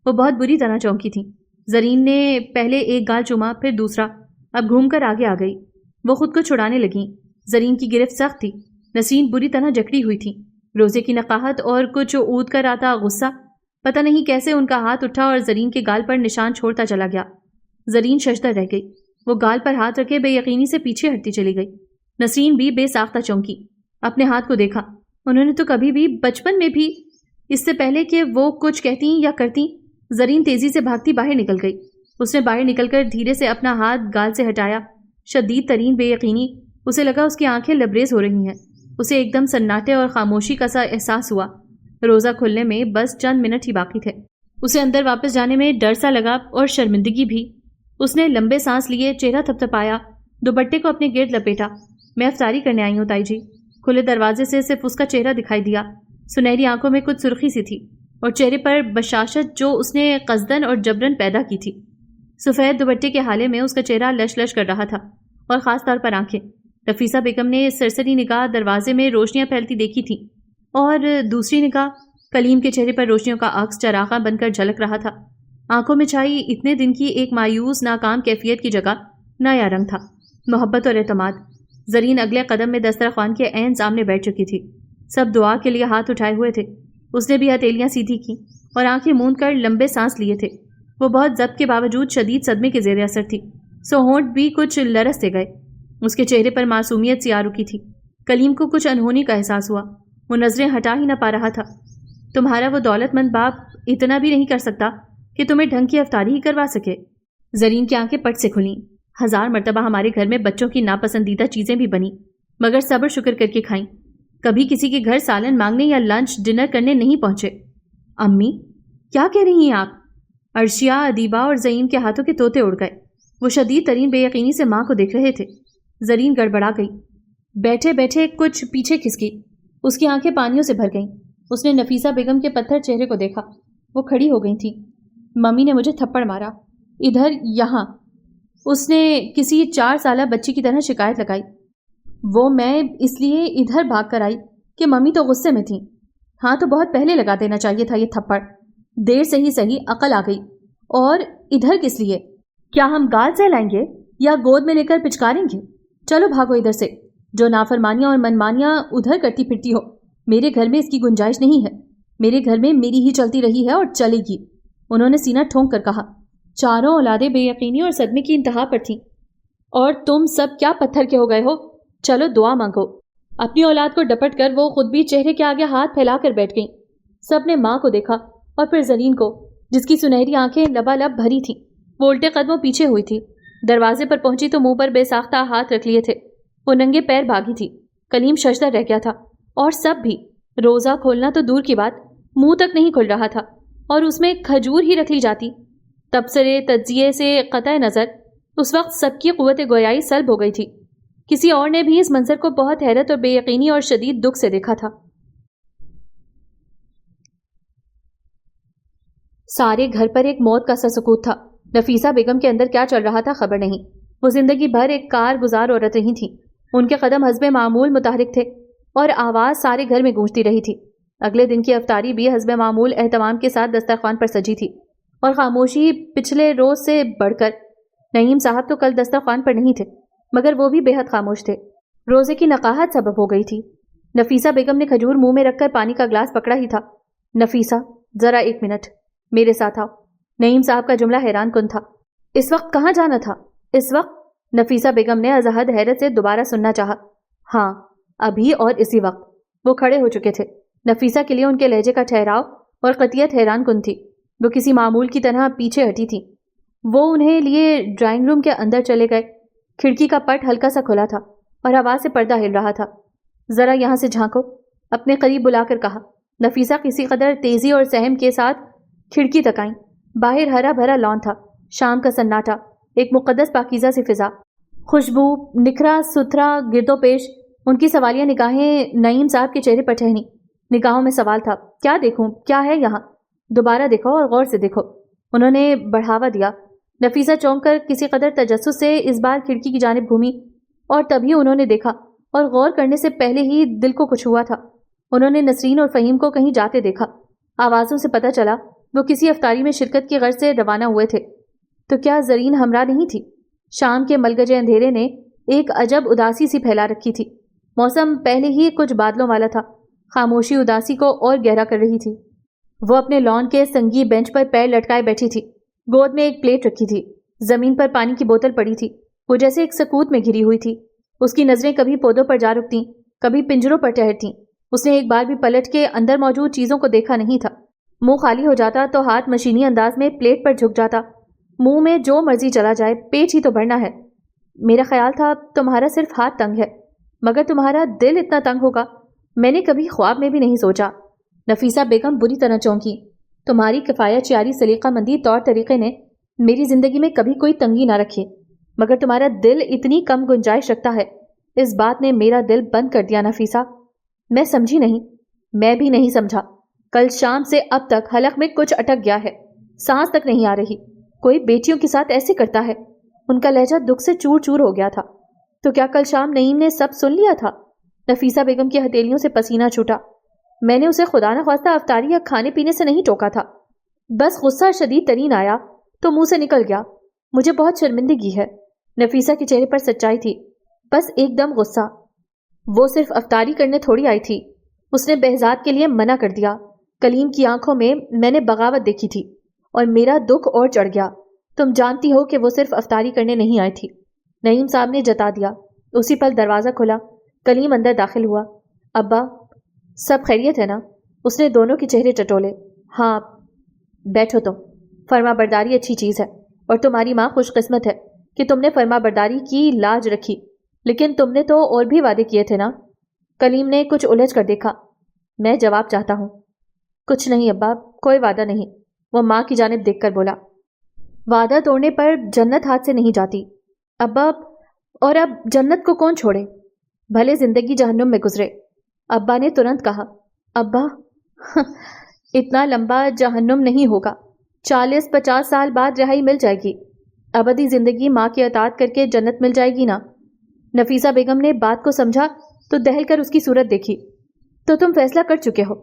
وہ بہت بری طرح چونکی تھیں. زرین نے پہلے ایک گال چوما، پھر دوسرا. اب گھوم کر آگے آ گئی. وہ خود کو چھڑانے لگیں. زرین کی گرفت سخت تھی. نسرین بری طرح جکڑی ہوئی تھی. روزے کی نقاہت اور کچھ اود کر آتا غصہ پتہ نہیں کیسے ان کا ہاتھ اٹھا اور زرین کے گال پر نشان چھوڑتا چلا گیا. زرین ششدر رہ گئی. وہ گال پر ہاتھ رکھے بے یقینی سے پیچھے ہٹتی چلی گئی. نسرین بھی بے ساختہ چونکی. اپنے ہاتھ کو دیکھا. انہوں نے تو کبھی بھی بچپن میں بھی، اس سے پہلے کہ وہ کچھ کہتی یا کرتی. زرین تیزی سے بھاگتی باہر نکل گئی. اس نے باہر نکل کر دھیرے سے اپنا ہاتھ گال سے ہٹایا. شدید ترین بے یقینی. اسے لگا اس کی آنکھیں لبریز ہو رہی ہیں. اسے ایک دم سناٹے اور خاموشی کا سا احساس ہوا. روزہ کھلنے میں بس چند منٹ ہی باقی تھے. اسے اندر واپس جانے میں ڈر سا لگا اور شرمندگی بھی. اس نے لمبے سانس لیے، چہرہ تھپتھپایا، دوپٹے کو اپنے گرد لپیٹا. میں افطاری کرنے آئی ہوں تائی جی. کھلے دروازے سے صرف اس کا چہرہ دکھائی دیا. سنہری آنکھوں میں کچھ سرخی سی تھی اور چہرے پر بشاشت جو اس نے قصدن اور جبرن پیدا کی تھی. سفید دوپٹے کے حالے میں اس کا چہرہ لش لش کر رہا تھا، اور خاص طور پر آنکھیں. نفیسہ بیگم نے سرسری نگاہ دروازے میں روشنیاں پھیلتی دیکھی تھی، اور دوسری نگاہ کلیم کے چہرے پر روشنیوں کا عکس چراغاں بن کر جھلک رہا تھا. آنکھوں میں چھائی اتنے دن کی ایک مایوس ناکام کیفیت کی جگہ نیا رنگ تھا، محبت اور اعتماد. زرین اگلے قدم میں دسترخوان کے عین سامنے بیٹھ چکی تھی. سب دعا کے لیے ہاتھ اٹھائے ہوئے تھے. اس نے بھی ہتھیلیاں سیدھی کی اور آنکھیں موند کر لمبے سانس لیے تھے. وہ بہت ضبط کے باوجود شدید صدمے کے زیر اثر تھی، سو ہونٹ بھی کچھ لرز سے گئے. اس کے چہرے پر معصومیت سی آ رکی تھی. کلیم کو کچھ انہونی کا احساس ہوا. وہ نظریں ہٹا ہی نہ پا رہا تھا. تمہارا وہ دولت مند باپ اتنا بھی نہیں کر سکتا کہ تمہیں ڈھنگ کی افطاری ہی کروا سکے. زرین کی آنکھیں پٹ سے کھلیں. 1000 مرتبہ ہمارے گھر میں بچوں کی ناپسندیدہ چیزیں بھی بنی، مگر صبر شکر کر کے کھائیں. کبھی کسی کے گھر سالن مانگنے یا لنچ ڈنر کرنے نہیں پہنچے. امی کیا کہہ رہی ہیں آپ؟ عرشیہ، ادیبہ اور زعیم کے ہاتھوں کے طوطے اڑ گئے. وہ شدید ترین بے یقینی سے ماں کو دیکھ رہے تھے. زرین گڑبڑا گئی. بیٹھے بیٹھے کچھ پیچھے کھسکی. اس کی آنکھیں پانیوں سے بھر گئیں. اس نے نفیسہ بیگم کے پتھر چہرے کو دیکھا. وہ کھڑی ہو گئی تھی. ممی نے مجھے تھپڑ مارا، ادھر یہاں. اس نے کسی 4 سالہ بچی کی طرح شکایت لگائی. وہ میں اس لیے ادھر بھاگ کر آئی کہ ممی تو غصے میں تھیں. ہاں تو بہت پہلے لگا دینا چاہیے تھا یہ تھپڑ. دیر سے ہی صحیح عقل آ گئی. اور ادھر کس لیے؟ کیا ہم گال سہلائیں گے یا گود میں لے کر پچکاریں گے؟ چلو بھاگو ادھر سے. جو نافرمانیاں اور منمانیاں ادھر کرتی پھرتی ہو، میرے گھر میں اس کی گنجائش نہیں ہے. میرے گھر میں میری ہی چلتی رہی ہے اور چلے گی. انہوں نے سینہ ٹھونک کر کہا. چاروں اولادیں بے یقینی اور صدمے کی انتہا پر تھیں، اور تم سب کیا پتھر کے ہو گئے ہو؟ چلو دعا مانگو. اپنی اولاد کو ڈپٹ کر وہ خود بھی چہرے کے آگے ہاتھ پھیلا کر بیٹھ گئیں. سب نے ماں کو دیکھا اور پھر زرین کو، جس کی سنہری آنکھیں لبالب بھری تھیں. وہ الٹے قدموں پیچھے ہوئی تھی. دروازے پر پہنچی تو منہ پر بے ساختہ ہاتھ رکھ لیے تھے. وہ ننگے پیر بھاگی تھی. کلیم ششدر رہ گیا تھا، اور سب بھی. روزہ کھولنا تو دور کی بات، منہ تک نہیں کھل رہا تھا، اور اس میں کھجور ہی رکھ لی جاتی. تبصرے تجزیے سے قطع نظر اس وقت سب کی قوت گویائی سلب ہو گئی تھی. کسی اور نے بھی اس منظر کو بہت حیرت اور بے یقینی اور شدید دکھ سے دیکھا تھا. سارے گھر پر ایک موت کا سا سکوت تھا. نفیسہ بیگم کے اندر کیا چل رہا تھا خبر نہیں. وہ زندگی بھر ایک کار گزار عورت رہی تھیں. ان کے قدم حسب معمول متحرک تھے اور آواز سارے گھر میں گونجتی رہی تھی. اگلے دن کی افطاری بھی حسب معمول اہتمام کے ساتھ دسترخوان پر سجی تھی، اور خاموشی پچھلے روز سے بڑھ کر. نعیم صاحب تو کل دسترخوان پر نہیں تھے، مگر وہ بھی بے حد خاموش تھے. روزے کی نقاہت سبب ہو گئی تھی. نفیسہ بیگم نے کھجور منہ میں رکھ کر پانی کا گلاس پکڑا ہی تھا. نفیسہ ذرا 1 منٹ میرے ساتھ آؤ. نعیم صاحب کا جملہ حیران کن تھا. اس وقت کہاں جانا تھا؟ اس وقت؟ نفیسہ بیگم نے ازحد حیرت سے دوبارہ سننا چاہا. ہاں ابھی اور اسی وقت. وہ کھڑے ہو چکے تھے. نفیسہ کے لیے ان کے لہجے کا ٹھہراؤ اور قطعیت حیران کن تھی. وہ کسی معمول کی طرح پیچھے ہٹی تھی. وہ انہیں لیے ڈرائنگ روم کے اندر چلے گئے۔ کھڑکی کا پٹ ہلکا سا کھلا تھا اور ہوا سے پردہ ہل رہا تھا۔ ذرا یہاں سے جھانکو، اپنے قریب بلا کر کہا۔ نفیسہ کسی قدر تیزی اور سہم کے ساتھ کھڑکی تک آئیں۔ باہر ہرا بھرا لان تھا، شام کا سناٹا، ایک مقدس پاکیزہ سی فضا، خوشبو، نکھرا ستھرا گرد و پیش۔ ان کی سوالیہ نگاہیں نعیم صاحب کے چہرے پر ٹھہریں۔ نگاہوں میں سوال تھا، کیا دیکھوں، کیا ہے یہاں؟ دوبارہ دیکھو اور غور سے دیکھو، انہوں نے بڑھاوا دیا۔ نفیسہ چونک کر کسی قدر تجسس سے اس بار کھڑکی کی جانب گھومی اور تبھی انہوں نے دیکھا، اور غور کرنے سے پہلے ہی دل کو کچھ ہوا تھا۔ انہوں نے نسرین اور فہیم کو کہیں جاتے دیکھا۔ آوازوں سے پتہ چلا وہ کسی افطاری میں شرکت کی غرض سے روانہ ہوئے تھے۔ تو کیا زرین ہمراہ نہیں تھی؟ شام کے ملگجے اندھیرے نے ایک عجب اداسی سی پھیلا رکھی تھی۔ موسم پہلے ہی کچھ بادلوں والا تھا۔ خاموشی اداسی کو اور گہرا کر رہی تھی۔ وہ اپنے لان کے سنگی بینچ پر پیر لٹکائے بیٹھی تھی۔ گود میں ایک پلیٹ رکھی تھی، زمین پر پانی کی بوتل پڑی تھی۔ وہ جیسے ایک سکوت میں گھری ہوئی تھی۔ اس کی نظریں کبھی پودوں پر جا رکتیں، کبھی پنجروں پر ٹہرتیں۔ اس نے ایک بار بھی پلٹ کے اندر موجود چیزوں کو دیکھا نہیں تھا۔ منہ خالی ہو جاتا تو ہاتھ مشینی انداز میں پلیٹ پر جھک جاتا۔ منہ میں جو مرضی چلا جائے، پیٹ ہی تو بھرنا ہے۔ میرا خیال تھا تمہارا صرف ہاتھ تنگ ہے، مگر تمہارا دل اتنا تنگ ہوگا میں نے کبھی خواب میں بھی نہیں سوچا۔ نفیسہ بیگم بری طرح چونکی۔ تمہاری کفایت یاری سلیقہ مندی طور طریقے نے میری زندگی میں کبھی کوئی تنگی نہ رکھی، مگر تمہارا دل اتنی کم گنجائش رکھتا ہے، اس بات نے میرا دل بند کر دیا نفیسہ۔ میں سمجھی نہیں۔ میں بھی نہیں سمجھا۔ کل شام سے اب تک حلق میں کچھ اٹک گیا ہے، سانس تک نہیں آ رہی۔ کوئی بیٹیوں کے ساتھ ایسے کرتا ہے؟ ان کا لہجہ دکھ سے چور چور ہو گیا تھا۔ تو کیا کل شام نعیم نے سب سن لیا تھا؟ نفیسہ بیگم کی ہتھیلیوں سے پسینہ چھوٹا۔ میں نے اسے خدا نہ خواستہ افطاری یا کھانے پینے سے نہیں ٹوکا تھا، بس غصہ شدید ترین آیا تو منہ سے نکل گیا۔ مجھے بہت شرمندگی ہے۔ نفیسہ کے چہرے پر سچائی تھی، بس ایک دم غصہ۔ وہ صرف افطاری کرنے تھوڑی آئی تھی، اس نے بہزاد کے لیے منع کر دیا۔ کلیم کی آنکھوں میں نے بغاوت دیکھی تھی اور میرا دکھ اور چڑھ گیا۔ تم جانتی ہو کہ وہ صرف افطاری کرنے نہیں آئی تھی، نعیم صاحب نے جتا دیا۔ اسی پل دروازہ کھلا، کلیم اندر داخل ہوا۔ ابا، سب خیریت ہے نا؟ اس نے دونوں کے چہرے ٹٹولے۔ ہاں، بیٹھو تم۔ فرما برداری اچھی چیز ہے اور تمہاری ماں خوش قسمت ہے کہ تم نے فرما برداری کی لاج رکھی، لیکن تم نے تو اور بھی وعدے کیے تھے نا؟ کلیم نے کچھ الجھ کر دیکھا۔ میں جواب چاہتا ہوں۔ کچھ نہیں ابا، کوئی وعدہ نہیں، وہ ماں کی جانب دیکھ کر بولا۔ وعدہ توڑنے پر جنت ہاتھ سے نہیں جاتی ابا، اور اب جنت کو کون چھوڑے؟ بھلے زندگی جہنم میں گزرے۔ ابا نے ترنت کہا۔ ابا اتنا لمبا جہنم نہیں ہوگا، 40-50 سال بعد رہائی مل جائے گی، ابدی زندگی ماں کی اطاعت کر کے جنت مل جائے گی نا۔ نفیسہ بیگم نے بات کو سمجھا تو دہل کر اس کی صورت دیکھی۔ تو تم فیصلہ کر چکے ہو؟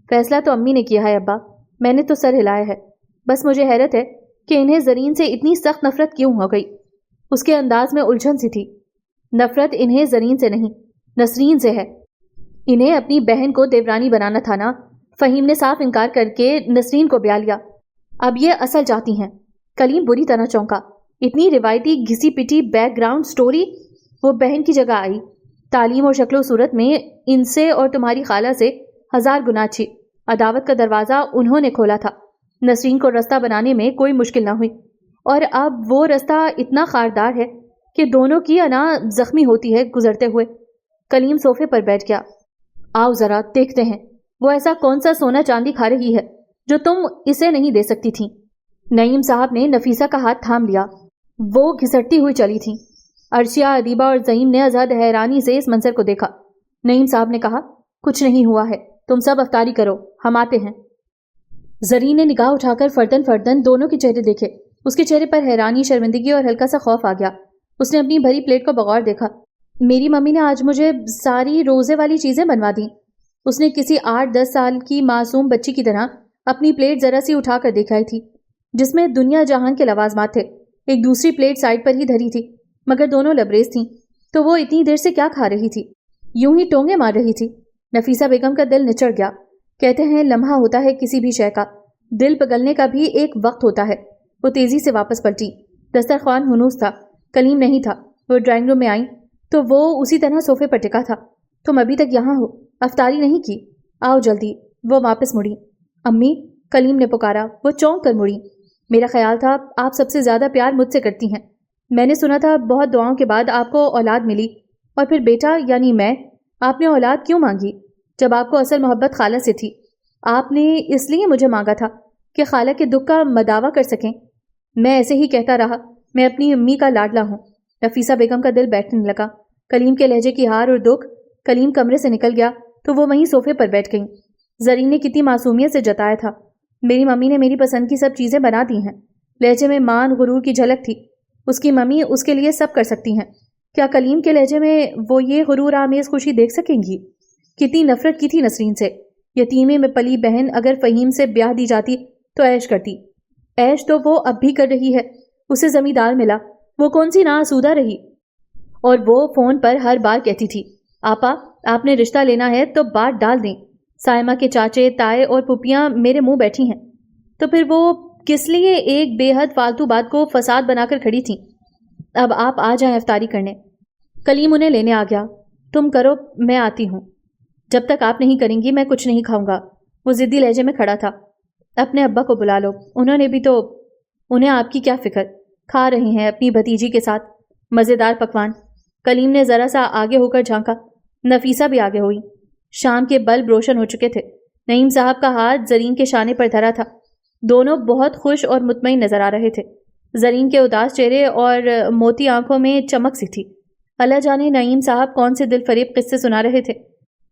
فیصلہ تو امی نے کیا ہے ابا، میں نے تو سر ہلایا ہے۔ بس مجھے حیرت ہے کہ انہیں زرین سے اتنی سخت نفرت کیوں ہو گئی۔ اس کے انداز میں الجھن سی تھی۔ نفرت انہیں زرین سے نہیں، نسرین سے ہے۔ انہیں اپنی بہن کو دیورانی بنانا تھا نا۔ فہیم نے صاف انکار کر کے نسرین کو بیاہ لیا۔ اب یہ اصل چاہتی ہیں۔ کلیم بری طرح چونکا۔ اتنی روایتی گھسی پٹی بیک گراؤنڈ سٹوری وہ بہن کی جگہ آئی۔ تعلیم اور شکل و صورت میں ان سے اور تمہاری خالہ سے 1000 گنا اچھی۔ عداوت کا دروازہ انہوں نے کھولا تھا۔ نسرین کو رستہ بنانے میں کوئی مشکل نہ ہوئی، اور اب وہ رستہ اتنا خاردار ہے کہ دونوں کی انا زخمی ہوتی ہے گزرتے ہوئے۔ کلیم صوفے پر بیٹھ گیا۔ آؤ ذرا دیکھتے ہیں وہ ایسا کون سا سونا چاندی کھا رہی ہے جو تم اسے نہیں دے سکتی تھی۔ نعیم صاحب نے نفیسہ کا ہاتھ تھام لیا۔ وہ گھسٹتی ہوئی چلی تھی۔ عرشیہ، ادیبہ اور زعیم نے ازحد حیرانی سے اس منظر کو دیکھا۔ نعیم صاحب نے کہا، کچھ نہیں ہوا ہے، تم سب افطاری کرو، ہم آتے ہیں۔ زرین نے نگاہ اٹھا کر فردن فردن دونوں کے چہرے دیکھے۔ اس کے چہرے پر حیرانی، شرمندگی اور ہلکا سا خوف آ گیا۔ اس نے اپنی بھری پلیٹ کو بغور دیکھا۔ میری ممی نے آج مجھے ساری روزے والی چیزیں بنوا دیں۔ اس نے کسی 8-10 سال کی معصوم بچی کی طرح اپنی پلیٹ ذرا سی اٹھا کر دکھائی تھی، جس میں دنیا جہان کے لوازمات تھے۔ ایک دوسری پلیٹ سائڈ پر ہی دھری تھی، مگر دونوں لبریز تھیں، تو وہ اتنی دیر سے کیا کھا رہی تھی؟ یوں ہی ٹونگے مار رہی تھی۔ نفیسہ بیگم کا دل نچڑ گیا۔ کہتے ہیں لمحہ ہوتا ہے کسی بھی شے کا، دل پگلنے کا بھی ایک وقت ہوتا ہے۔ وہ تیزی سے واپس پلٹی۔ دسترخوان ہنوس تھا، کلیم نہیں تھا۔ وہ ڈرائنگ روم میں آئیں تو وہ اسی طرح صوفے پر ٹکا تھا۔ تم ابھی تک یہاں ہو، افطاری نہیں کی؟ آؤ جلدی۔ وہ واپس مڑی۔ امی، کلیم نے پکارا۔ وہ چونک کر مڑی۔ میرا خیال تھا آپ سب سے زیادہ پیار مجھ سے کرتی ہیں. میں نے سنا تھا بہت دعاؤں کے بعد آپ کو اولاد ملی، اور پھر بیٹا یعنی میں. آپ نے اولاد کیوں مانگی جب آپ کو اصل محبت خالہ سے تھی؟ آپ نے اس لیے مجھے مانگا تھا کہ خالہ کے دکھ کا مداوع کر سکیں. میں ایسے ہی کہتا رہا، میں اپنی امی کا لاڈلا ہوں. نفیسہ بیگم کا دل بیٹھنے لگا. کلیم کے لہجے کی ہار اور دکھ. کلیم کمرے سے نکل گیا تو وہ وہیں صوفے پر بیٹھ گئیں. زرین نے کتنی معصومیت سے جتایا تھا، میری ممی نے میری پسند کی سب چیزیں بنا دی ہیں. لہجے میں مان غرور کی جھلک تھی. اس کی ممی اس کے لیے سب کر سکتی ہیں، کیا کلیم کے لہجے میں وہ یہ غرور آمیز خوشی دیکھ سکیں گی؟ کتنی نفرت کی تھی نسرین سے. یتیمے میں پلی بہن اگر فہیم سے بیاہ دی جاتی تو عیش کرتی. عیش تو وہ اب بھی کر رہی ہے. اسے زمیندار ملا، وہ کون سی ناآسودہ رہی. اور وہ فون پر ہر بار کہتی تھی، آپا آپ نے رشتہ لینا ہے تو بات ڈال دیں. سائمہ کے چاچے تائے اور پھپھیاں میرے منہ بیٹھی ہیں. تو پھر وہ کس لیے ایک بے حد فالتو بات کو فساد بنا کر کھڑی تھیں؟ اب آپ آ جائیں افطاری کرنے. کلیم انہیں لینے آ گیا. تم کرو، میں آتی ہوں. جب تک آپ نہیں کریں گی میں کچھ نہیں کھاؤں گا. وہ ضدی لہجے میں کھڑا تھا. اپنے ابا کو بلا لو، انہوں نے بھی تو. انہیں آپ کی کیا فکر، کھا رہے ہیں اپنی بھتیجی کے ساتھ مزیدار پکوان. کلیم نے ذرا سا آگے ہو کر جھانکا. نفیسہ بھی آگے ہوئی. شام کے بلب روشن ہو چکے تھے. نعیم صاحب کا ہاتھ زرین کے شانے پر دھرا تھا. دونوں بہت خوش اور مطمئن نظر آ رہے تھے. زرین کے اداس چہرے اور موتی آنکھوں میں چمک سی تھی. اللہ جانے نعیم صاحب کون سے دل فریب قصے سنا رہے تھے.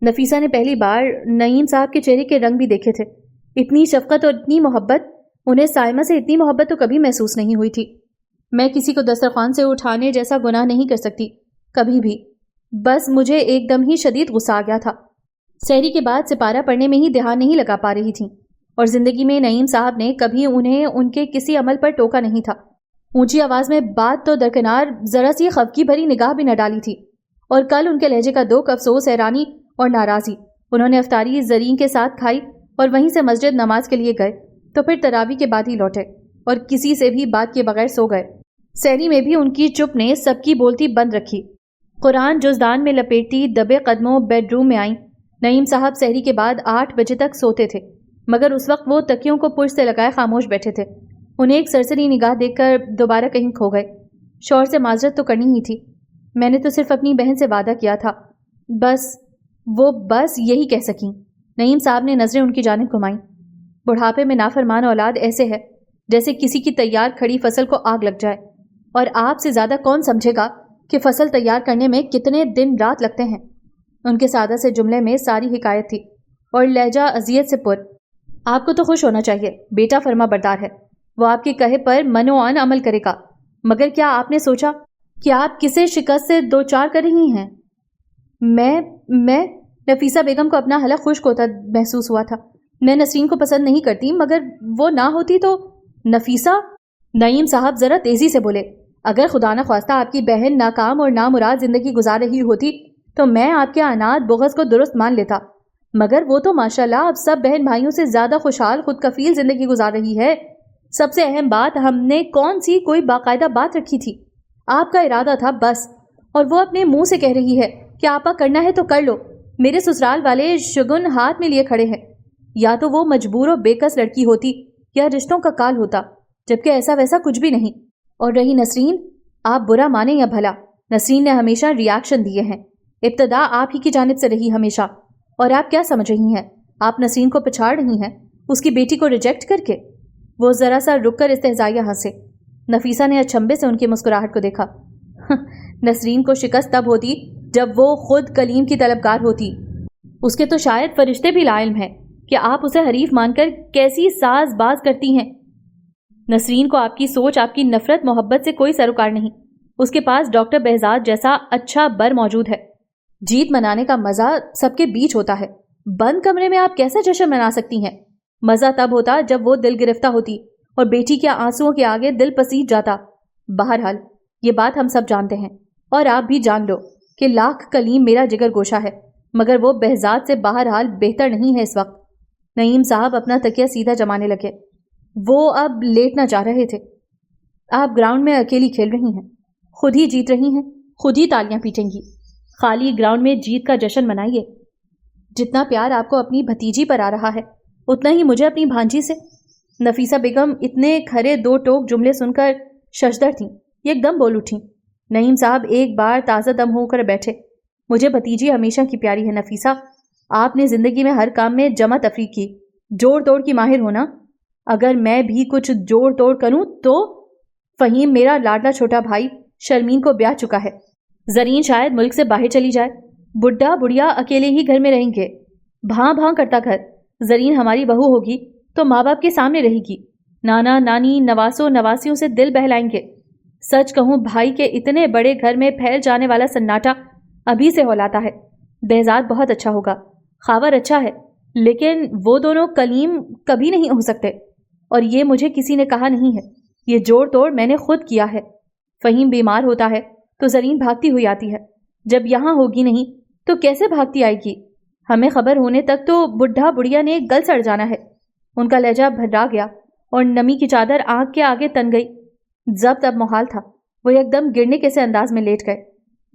نفیسہ نے پہلی بار نعیم صاحب کے چہرے کے رنگ بھی دیکھے تھے. اتنی شفقت اور اتنی محبت. انہیں سائمہ سے اتنی محبت تو کبھی محسوس نہیں ہوئی تھی. میں کسی کو دسترخوان سے اٹھانے جیسا گناہ نہیں کر سکتی کبھی بھی. بس مجھے ایک دم ہی شدید غصہ آ گیا تھا. سحری کے بعد سپارہ پڑھنے میں ہی دھیان نہیں لگا پا رہی تھیں، اور زندگی میں نعیم صاحب نے کبھی انہیں ان کے کسی عمل پر ٹوکا نہیں تھا. اونچی آواز میں بات تو درکنار، ذرا سی خفگی بھری نگاہ بھی نہ ڈالی تھی. اور کل ان کے لہجے کا دکھ، افسوس، حیرانی اور ناراضی. انہوں نے افطاری زرین کے ساتھ کھائی اور وہیں سے مسجد نماز کے لیے گئے تو پھر تراویح کے بعد ہی لوٹے اور کسی سے بھی بات کے بغیر سو گئے. سحری میں بھی ان کی چپ نے سب کی بولتی بند رکھی. قرآن جزدان میں لپیٹتی دبے قدموں بیڈ روم میں آئیں. نعیم صاحب سحری کے بعد 8 بجے تک سوتے تھے، مگر اس وقت وہ تکیوں کو پشت سے لگائے خاموش بیٹھے تھے. انہیں ایک سرسری نگاہ دیکھ کر دوبارہ کہیں کھو گئے. شوہر سے معذرت تو کرنی ہی تھی. میں نے تو صرف اپنی بہن سے وعدہ کیا تھا. بس یہی کہہ سکیں. نعیم صاحب نے نظریں ان کی جانب گھمائیں. بڑھاپے میں نافرمان اولاد ایسے ہے جیسے کسی کی تیار کھڑی فصل کو آگ لگ جائے. اور آپ سے زیادہ کون سمجھے گا کہ فصل تیار کرنے میں کتنے دن رات لگتے ہیں. ان کے سادہ سے جملے میں ساری حکایت تھی اور لہجہ اذیت سے پر. آپ کو تو خوش ہونا چاہیے، بیٹا فرما بردار ہے. وہ آپ کے کہے پر منوعن عمل کرے گا. مگر کیا آپ نے سوچا کہ آپ کسے شکست سے دوچار کر رہی ہیں؟ میں نفیسہ بیگم کو اپنا حلق خشک ہوتا محسوس ہوا تھا. میں نسرین کو پسند نہیں کرتی، مگر وہ نہ ہوتی تو. نفیسہ، نعیم صاحب ذرا تیزی سے بولے. اگر خدا نہ خواستہ آپ کی بہن ناکام اور نامراد زندگی گزار رہی ہوتی تو میں آپ کے عناد بغض کو درست مان لیتا، مگر وہ تو ماشاءاللہ اب سب بہن بھائیوں سے زیادہ خوشحال خود کفیل زندگی گزار رہی ہے. سب سے اہم بات، ہم نے کون سی کوئی باقاعدہ بات رکھی تھی؟ آپ کا ارادہ تھا بس، اور وہ اپنے منہ سے کہہ رہی ہے کہ آپا کرنا ہے تو کر لو. میرے سسرال والے شگن ہاتھ میں لیے کھڑے ہیں. یا تو وہ مجبور و بےکس لڑکی ہوتی یا رشتوں کا کال ہوتا، جبکہ ایسا ویسا کچھ بھی نہیں. اور رہی نسرین، آپ برا مانیں یا بھلا، نسرین نے ہمیشہ ریاکشن دیے ہیں. ابتدا آپ ہی کی جانب سے رہی ہمیشہ. اور آپ کیا سمجھ رہی ہیں؟ آپ نسرین کو پچھاڑ رہی ہیں اس کی بیٹی کو ریجیکٹ کر کے؟ وہ ذرا سا رک کر استہزائیہ ہنسے. نفیسہ نے اچنبے سے ان کی مسکراہٹ کو دیکھا. نسرین کو شکست تب ہوتی جب وہ خود کلیم کی طلبگار ہوتی. اس کے تو شاید فرشتے بھی لا علم ہیں کہ آپ اسے حریف مان کر کیسی ساز باز کرتی ہیں. نسرین کو آپ کی سوچ، آپ کی نفرت محبت سے کوئی سروکار نہیں. اس کے پاس ڈاکٹر بہزاد جیسا اچھا بر موجود ہے. جیت منانے کا مزہ سب کے بیچ ہوتا ہے. بند کمرے میں آپ کیسا جشن منا سکتی ہیں؟ مزہ تب ہوتا جب وہ دل گرفتہ ہوتی اور بیٹی کے آنسوؤں کے آگے دل پسیج جاتا. بہرحال یہ بات ہم سب جانتے ہیں، اور آپ بھی جان لو کہ لاکھ کلیم میرا جگر گوشہ ہے، مگر وہ بہزاد سے بہرحال بہتر نہیں ہے اس وقت. نعیم صاحب اپنا تکیہ سیدھا جمانے لگے. وہ اب لیٹنا چاہ رہے تھے. آپ گراؤنڈ میں اکیلی کھیل رہی ہیں، خود ہی جیت رہی ہیں، خود ہی تالیاں پیٹیں گی. خالی گراؤنڈ میں جیت کا جشن منائیے. جتنا پیار آپ کو اپنی بھتیجی پر آ رہا ہے اتنا ہی مجھے اپنی بھانجی سے. نفیسہ بیگم اتنے کھرے دو ٹوک جملے سن کر ششدر تھیں، ایک دم بول اٹھیں۔ نعیم صاحب ایک بار تازہ دم ہو کر بیٹھے۔ مجھے بھتیجی ہمیشہ کی پیاری ہے نفیسہ، آپ نے زندگی میں ہر کام میں جمع تفریق کی، جوڑ توڑ کی ماہر ہونا۔ اگر میں بھی کچھ جوڑ توڑ کروں تو؟ فہیم میرا لاڈلا چھوٹا بھائی شرمین کو بیاہ چکا ہے، زرین شاید ملک سے باہر چلی جائے، بڈھا بڑھیا اکیلے ہی گھر میں رہیں گے، بھاں بھاں کرتا گھر۔ زرین ہماری بہو ہوگی تو ماں باپ کے سامنے رہے گی، نانا نانی نواسوں نواسیوں سے دل بہلائیں گے۔ سچ کہوں بھائی کے اتنے بڑے گھر میں پھیل جانے والا سناٹا ابھی سے ہولاتا ہے۔ بہزاد بہت اچھا ہوگا، خاور اچھا ہے، لیکن وہ دونوں کلیم کبھی نہیں ہو سکتے، اور یہ مجھے کسی نے کہا نہیں ہے، یہ جوڑ توڑ میں نے خود کیا ہے۔ فہیم بیمار ہوتا ہے تو زرین بھاگتی ہوئی آتی ہے، جب یہاں ہوگی نہیں تو کیسے بھاگتی آئے گی؟ ہمیں خبر ہونے تک تو بڈھا بڑھیا نے گل سڑ جانا ہے۔ ان کا لہجہ بھرا گیا اور نمی کی چادر آنکھ کے آگے تن گئی۔ ضبط اب محال تھا، وہ ایک دم گرنے کے سے انداز میں لیٹ گئے۔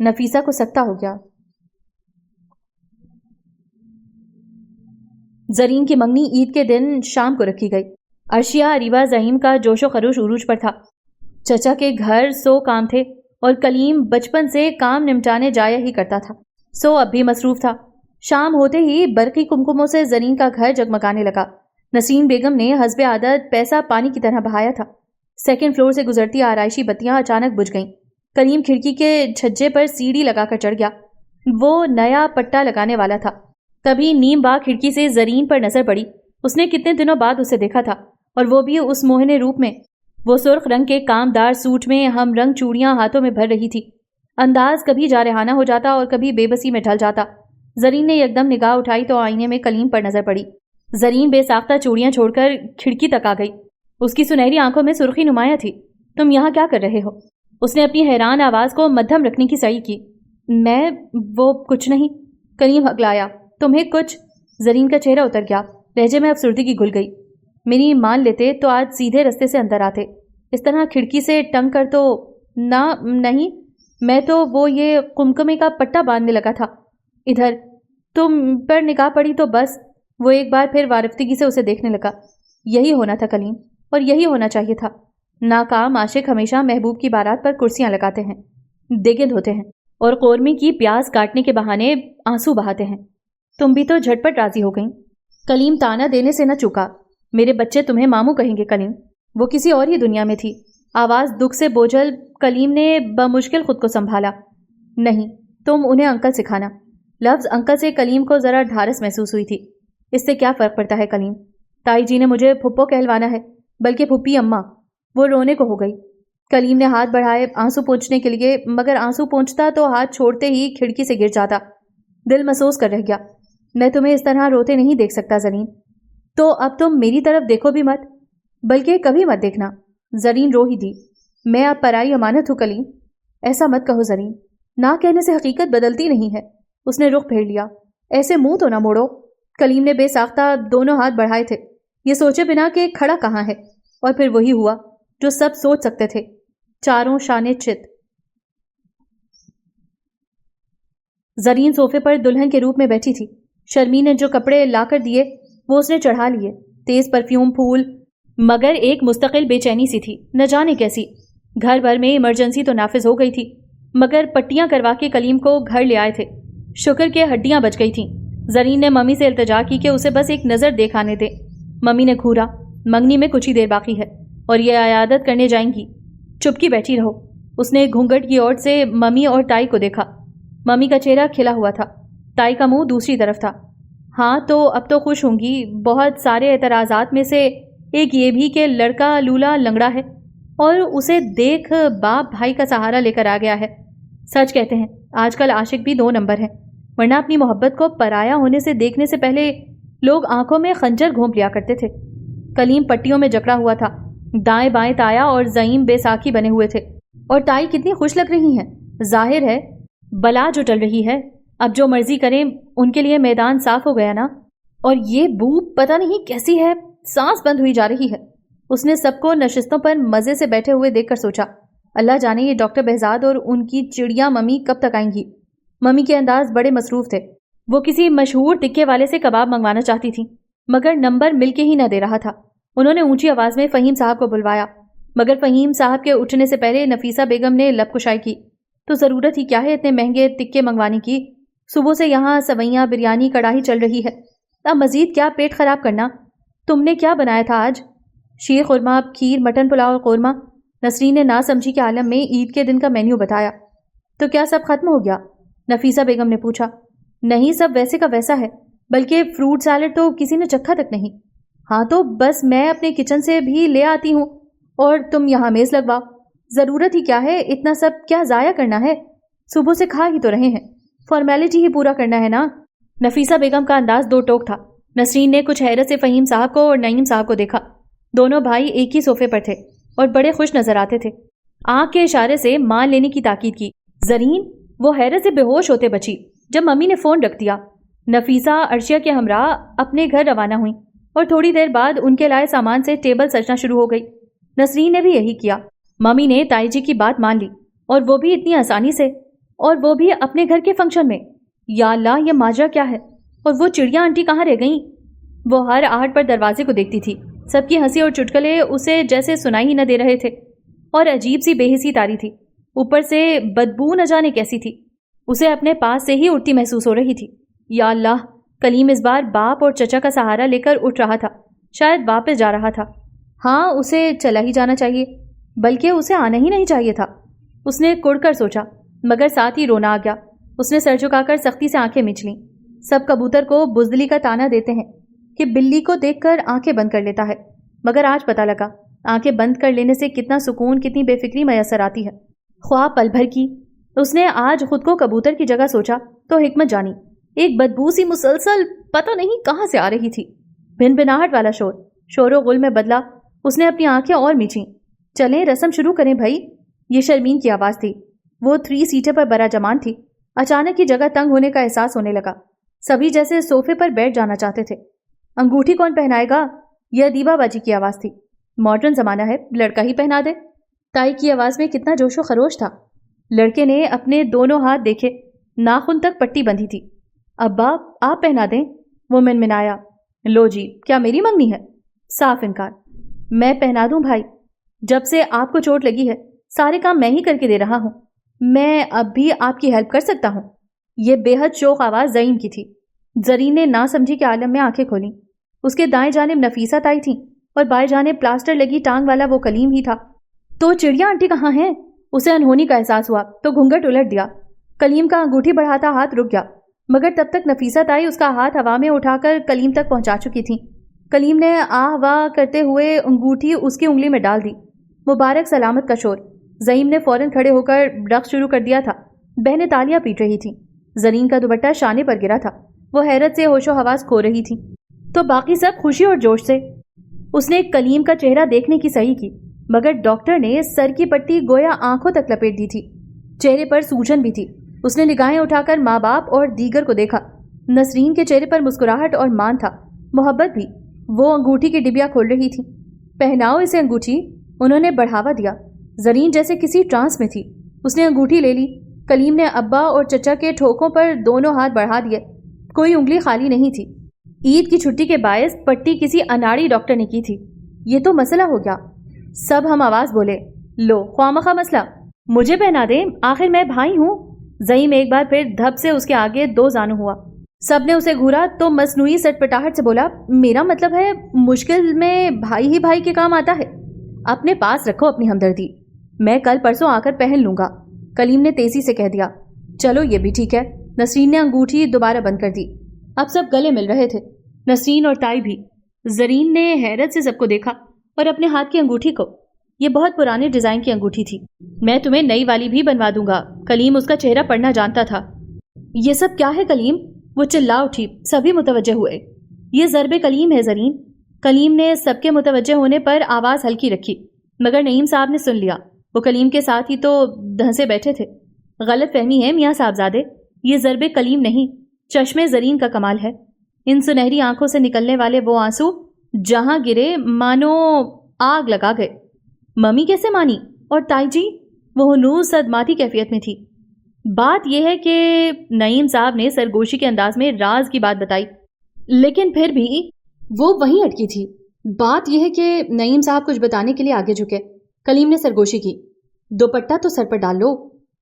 نفیسہ کو سکتہ ہو گیا۔ زرین کی منگنی عید کے دن شام کو رکھی گئی۔ عرشیہ اریبہ زعیم کا جوش و خروش عروج پر تھا۔ چچا کے گھر 100 کام تھے اور کلیم بچپن سے کام نمٹانے جایا ہی کرتا تھا، سو اب بھی مصروف تھا۔ شام ہوتے ہی برقی کمکموں سے زرین کا گھر جگمگانے لگا۔ نسیم بیگم نے حسب عادت پیسہ پانی کی طرح بہایا تھا۔ سیکنڈ فلور سے گزرتی آرائشی بتیاں اچانک بجھ گئیں۔ کلیم کھڑکی کے چھجے پر سیڑھی لگا کر چڑھ گیا، وہ نیا پٹا لگانے والا تھا۔ تبھی نیم با کھڑکی سے زرین پر نظر پڑی۔ اس نے کتنے دنوں بعد اسے دیکھا تھا، اور وہ بھی اس موہنے روپ میں۔ وہ سرخ رنگ کے کامدار سوٹ میں ہم رنگ چوڑیاں ہاتھوں میں بھر رہی تھی۔ انداز کبھی جارحانہ ہو جاتا اور کبھی بے بسی میں ڈھل جاتا۔ زرین نے یک دم نگاہ اٹھائی تو آئینے میں کلیم پر نظر پڑی۔ زرین بے ساختہ چوڑیاں چھوڑ کر کھڑکی تک آ گئی۔ اس کی سنہری آنکھوں میں سرخی نمایاں تھی۔ تم یہاں کیا کر رہے ہو؟ اس نے اپنی حیران آواز کو مدھم رکھنے کی سعی کی۔ میں وہ کچھ نہیں، کلیم ہکلایا۔ تمہیں کچھ؟ زرین کا چہرہ اتر گیا، لہجے میں افسردگی گھل گئی۔ میری مان لیتے تو آج سیدھے رستے سے اندر آتے، اس طرح کھڑکی سے ٹنگ کر تو نہیں، میں تو وہ یہ قمقمے کا پٹا باندھنے لگا تھا۔ ادھر تم پر نگاہ پڑی تو بس۔ وہ ایک بار پھر وارفتگی سے اسے دیکھنے لگا۔ یہی ہونا تھا کلیم، اور یہی ہونا چاہیے تھا۔ ناکام عاشق ہمیشہ محبوب کی بارات پر کرسیاں لگاتے ہیں، دیگیں دھوتے ہیں، اور قورمے کی پیاز کاٹنے کے بہانے آنسو بہاتے ہیں۔ تم بھی تو جھٹ پٹ راضی ہو گئیں۔ کلیم تانا دینے سے نہ چکا۔ میرے بچے تمہیں ماموں کہیں گے کلیم۔ وہ کسی اور ہی دنیا میں تھی۔ آواز دکھ سے بوجھل کلیم نے بمشکل خود کو سنبھالا۔ نہیں، تم انہیں انکل سکھانا۔ لفظ انکل سے کلیم کو ذرا ڈھارس محسوس ہوئی تھی۔ اس سے کیا فرق پڑتا ہے کلیم؟ تائی جی نے مجھے پھپھو کہلوانا ہے، بلکہ پھپھی اماں۔ وہ رونے کو ہو گئی۔ کلیم نے ہاتھ بڑھائے آنسو پونچھنے کے لیے، مگر آنسو پونچھتا تو ہاتھ چھوڑتے ہی کھڑکی سے گر جاتا۔ دل محسوس کر رہ گیا۔ میں تمہیں اس طرح روتے نہیں دیکھ سکتا زرین۔ تو اب تم میری طرف دیکھو بھی مت، بلکہ کبھی مت دیکھنا۔ زرین رو ہی دی۔ میں اب پرائی امانت ہوں کلیم۔ ایسا مت کہو زرین، نہ کہنے سے حقیقت بدلتی نہیں ہے۔ اس نے رخ پھیر لیا۔ ایسے منہ تو نہ موڑو۔ کلیم نے بے ساختہ دونوں ہاتھ بڑھائے تھے، یہ سوچے بنا کہ کھڑا کہاں ہے، اور پھر وہی ہوا جو سب سوچ سکتے تھے، چاروں شانے چت۔ زرین صوفے پر دلہن کے روپ میں بیٹھی تھی۔ شرمین نے جو کپڑے لا کر دیے وہ اس نے چڑھا لیے، تیز پرفیوم پھول، مگر ایک مستقل بے چینی سی تھی، نہ جانے کیسی۔ گھر بھر میں ایمرجنسی تو نافذ ہو گئی تھی، مگر پٹیاں کروا کے کلیم کو گھر لے آئے تھے۔ شکر کے ہڈیاں بچ گئی تھیں۔ زرین نے ممی سے التجا کی کہ اسے بس ایک نظر دیکھانے دے۔ ممی نے گھورا، منگنی میں کچھ ہی دیر باقی ہے اور یہ عیادت کرنے جائیں گی، چپکی بیٹھی رہو۔ اس نے گھونگھٹ کی اوٹ سے ممی اور تائی کو دیکھا۔ ممی کا چہرہ کھلا ہوا تھا، تائی کا منہ دوسری طرف تھا۔ ہاں تو اب تو خوش ہوں گی۔ بہت سارے اعتراضات میں سے ایک یہ بھی کہ لڑکا لولا لنگڑا ہے اور اسے دیکھ باپ بھائی کا سہارا لے کر آ گیا ہے۔ سچ کہتے ہیں آج کل عاشق بھی 2 نمبر ہیں، ورنہ اپنی محبت کو پرایا ہونے سے دیکھنے سے پہلے لوگ آنکھوں میں خنجر گھونپ لیا کرتے تھے۔ کلیم پٹیوں میں جکڑا ہوا تھا، دائیں بائیں تایا اور زعیم بے ساکھی بنے ہوئے تھے، اور تائی کتنی خوش لگ رہی ہیں۔ ظاہر ہے بلا جو ٹل رہی ہے، اب جو مرضی کریں، ان کے لیے میدان صاف ہو گیا نا۔ اور یہ بو پتہ نہیں کیسی ہے، سانس بند ہوئی جا رہی ہے۔ اس نے سب کو نشستوں پر مزے سے بیٹھے ہوئے دیکھ کر سوچا، اللہ جانے یہ ڈاکٹر بہزاد اور ان کی چڑیا ممی کب تک آئیں گی۔ ممی کے انداز بڑے مصروف تھے۔ وہ کسی مشہور تکے والے سے کباب منگوانا چاہتی تھی، مگر نمبر مل کے ہی نہ دے رہا تھا۔ انہوں نے اونچی آواز میں فہیم صاحب کو بلوایا، مگر فہیم صاحب کے اٹھنے سے پہلے نفیسہ بیگم نے لب کشائی کی، تو ضرورت ہی کیا ہے اتنے مہنگے تکے منگوانے کی؟ صبح سے یہاں سوئیاں، بریانی، کڑاہی چل رہی ہے، اب مزید کیا پیٹ خراب کرنا؟ تم نے کیا بنایا تھا آج؟ شیر خورمہ، کھیر، مٹن پلاؤ اور قورمہ۔ نسرین نے ناسمجھی کے عالم میں عید کے دن کا مینیو بتایا۔ تو کیا سب ختم ہو گیا؟ نفیسہ بیگم نے پوچھا۔ نہیں، سب ویسے کا ویسا ہے، بلکہ فروٹ سیلڈ تو کسی نے چکھا تک نہیں۔ ہاں تو بس میں اپنے کچن سے بھی لے آتی ہوں اور تم یہاں میز لگواؤ۔ ضرورت ہی کیا ہے، اتنا سب کیا ضائع کرنا ہے؟ صبح سے کھا ہی تو رہے ہیں، فارمیلٹی ہی پورا کرنا ہے نا۔ نفیسہ بیگم کا انداز دو ٹوک تھا۔ نسرین نے کچھ حیرت سے فہیم صاحب کو اور نعیم صاحب کو دیکھا۔ دونوں بھائی ایک ہی صوفے پر تھے اور بڑے خوش نظر آتے تھے۔ آنکھ کے اشارے سے مان لینے کی تاکید کی۔ زرین، وہ حیرت سے بے ہوش ہوتے بچی جب ممی نے فون رکھ دیا۔ نفیسہ عرشیہ کے ہمراہ اپنے گھر روانہ ہوئیں اور تھوڑی دیر بعد ان کے لائے سامان سے ٹیبل سجنا شروع ہو گئی۔ نسرین نے بھی یہی کیا۔ ممی نے تائی جی کی بات مان لی، اور وہ بھی اتنی آسانی سے، اور وہ بھی اپنے گھر کے فنکشن میں۔ یا اللہ، یہ ماجرا کیا ہے؟ اور وہ چڑیا آنٹی کہاں رہ گئیں؟ وہ ہر آہٹ پر دروازے کو دیکھتی تھی۔ سب کی ہنسی اور چٹکلے اسے جیسے سنائی ہی نہ دے رہے تھے، اور عجیب سی بے حسی تاری تھی، اوپر سے بدبو نہ جانے کیسی تھی۔ اسے اپنے پاس سے ہی اٹھتی محسوس ہو رہی تھی۔ یا اللہ، کلیم اس بار باپ اور چچا کا سہارا لے کر اٹھ رہا تھا، شاید واپس جا رہا تھا۔ ہاں، اسے چلا ہی جانا چاہیے، بلکہ اسے آنا ہی نہیں چاہیے تھا۔ اس نے کڑ کر سوچا، مگر ساتھ ہی رونا آ گیا۔ اس نے سر جھکا کر سختی سے آنکھیں مچ لیں۔ سب کبوتر کو بزدلی کا تانا دیتے ہیں کہ بلی کو دیکھ کر آنکھیں بند کر لیتا ہے، مگر آج پتہ لگا آنکھیں بند کر لینے سے کتنا سکون، کتنی بے فکری میسر آتی ہے، خواہ پل بھر کی۔ اس نے آج خود کو کبوتر کی جگہ سوچا تو حکمت جانی۔ ایک بدبو سی مسلسل پتہ نہیں کہاں سے آ رہی تھی۔ بھن بھناہٹ والا شور و غل میں بدلا۔ اس نے اپنی آنکھیں اور میچیں۔ چلیں، رسم شروع کریں بھائی۔ یہ شرمین کی آواز تھی۔ وہ 3 سیٹر پر برا جمان تھی۔ اچانک ہی جگہ تنگ ہونے کا احساس ہونے لگا۔ سبھی جیسے صوفے پر بیٹھ جانا چاہتے تھے۔ انگوٹھی کون پہنائے گا؟ یہ ادیبہ باجی کی آواز تھی۔ ماڈرن زمانہ ہے، لڑکا ہی پہنا دے۔ تائی کی آواز میں کتنا جوش و خروش تھا۔ لڑکے نے اپنے دونوں ہاتھ دیکھے، ناخن تک پٹی بندھی تھی۔ ابا، آپ پہنا دیں، وہ منمنایا۔ لو جی، کیا میری منگنی ہے؟ صاف انکار۔ میں پہنا دوں بھائی، جب سے آپ کو چوٹ لگی ہے سارے کام میں ہی کر کے دے رہا ہوں، میں اب بھی آپ کی ہیلپ کر سکتا ہوں۔ یہ بے حد شوق آواز زرین کی تھی۔ زرین نے نہ سمجھی کے عالم میں آنکھیں کھولیں۔ اس کے دائیں جانب نفیسہ تائی تھیں اور بائیں جانب پلاسٹر لگی ٹانگ والا وہ کلیم ہی تھا۔ تو چڑیا آنٹی کہاں ہیں؟ اسے انہونی کا احساس ہوا تو گھونگھٹ الٹ دیا۔ کلیم کا انگوٹھی بڑھاتا ہاتھ رک گیا، مگر تب تک نفیسہ تائی اس کا ہاتھ ہوا میں اٹھا کر کلیم تک پہنچا چکی تھیں۔ کلیم نے آہ واہ کرتے ہوئے انگوٹھی اس کی انگلی میں ڈال دی۔ مبارک سلامت کا شور۔ زعیم نے فوراً کھڑے ہو کر رقص شروع کر دیا تھا۔ بہنیں تالیاں پیٹ رہی تھیں۔ زرین کا دوپٹہ شانے پر گرا تھا۔ وہ حیرت سے ہوش و حواس کھو رہی تھی، تو باقی سب خوشی اور جوش سے۔ اس نے کلیم کا چہرہ دیکھنے کی صحیح کی، مگر ڈاکٹر نے سر کی پٹی گویا آنکھوں تک لپیٹ دی تھی۔ چہرے پر سوجن بھی تھی۔ اس نے نگاہیں اٹھا کر ماں باپ اور دیگر کو دیکھا۔ نسرین کے چہرے پر مسکراہٹ اور مان تھا، محبت بھی۔ وہ انگوٹھی کی ڈبیا کھول رہی تھی۔ پہناؤ اسے انگوٹھی، انہوں نے بڑھاوا دیا۔ زرین جیسے کسی ٹرانس میں تھی۔ اس نے انگوٹھی لے لی۔ کلیم نے ابا اور چچا کے ٹھوکوں پر دونوں ہاتھ بڑھا دیے۔ کوئی انگلی خالی نہیں تھی۔ عید کی چھٹی کے باعث پٹی کسی اناڑی ڈاکٹر نے کی تھی۔ یہ تو مسئلہ ہو گیا۔ سب ہم آواز بولے، لو، خواہ مسئلہ، مجھے پہنا دیں، آخر میں بھائی ہوں۔ زعیم ایک بار پھر دھب سے اس کے آگے 2 زانو ہوا۔ سب نے اسے گھورا تو مصنوعی سٹ پٹاہٹ سے بولا، میرا مطلب ہے مشکل میں بھائی ہی بھائی کے کام آتا ہے۔ اپنے پاس رکھو اپنی ہمدردی، میں کل پرسوں آ کر پہن لوں گا، کلیم نے تیزی سے کہہ دیا۔ چلو یہ بھی ٹھیک ہے۔ نسرین نے انگوٹھی دوبارہ بند کر دی۔ اب سب گلے مل رہے تھے، نسرین اور تائی بھی۔ زرین نے حیرت سے سب کو دیکھا اور اپنے ہاتھ کی انگوٹھی کو۔ یہ بہت پرانے ڈیزائن کی انگوٹھی تھی۔ میں تمہیں نئی والی بھی بنوا دوں گا۔ کلیم اس کا چہرہ پڑھنا جانتا تھا۔ یہ سب کیا ہے کلیم؟ وہ چلا اٹھی۔ سبھی متوجہ ہوئے۔ یہ ضرب کلیم ہے زرین۔ کلیم نے سب کے متوجہ ہونے پر آواز ہلکی رکھی، مگر نعیم صاحب نے سن لیا۔ وہ کلیم کے ساتھ ہی تو دھنسے بیٹھے تھے۔ غلط فہمی ہے میاں صاحبزادے، یہ ضرب کلیم نہیں، چشمے زرین کا کمال ہے۔ ان سنہری آنکھوں سے نکلنے والے وہ آنسو جہاں گرے مانو آگ لگا گئے۔ ممی کیسے مانی؟ اور تائی جی؟ وہ ہنوز صدماتی کیفیت میں تھی۔ بات یہ ہے کہ نعیم صاحب نے سرگوشی کے انداز میں راز کی بات بتائی، لیکن پھر بھی وہ وہیں اٹکی تھی بات یہ ہے کہ نعیم صاحب کچھ بتانے کے لیے آگے جھکے۔ کلیم نے سرگوشی کی، دوپٹہ تو سر پر ڈال لو۔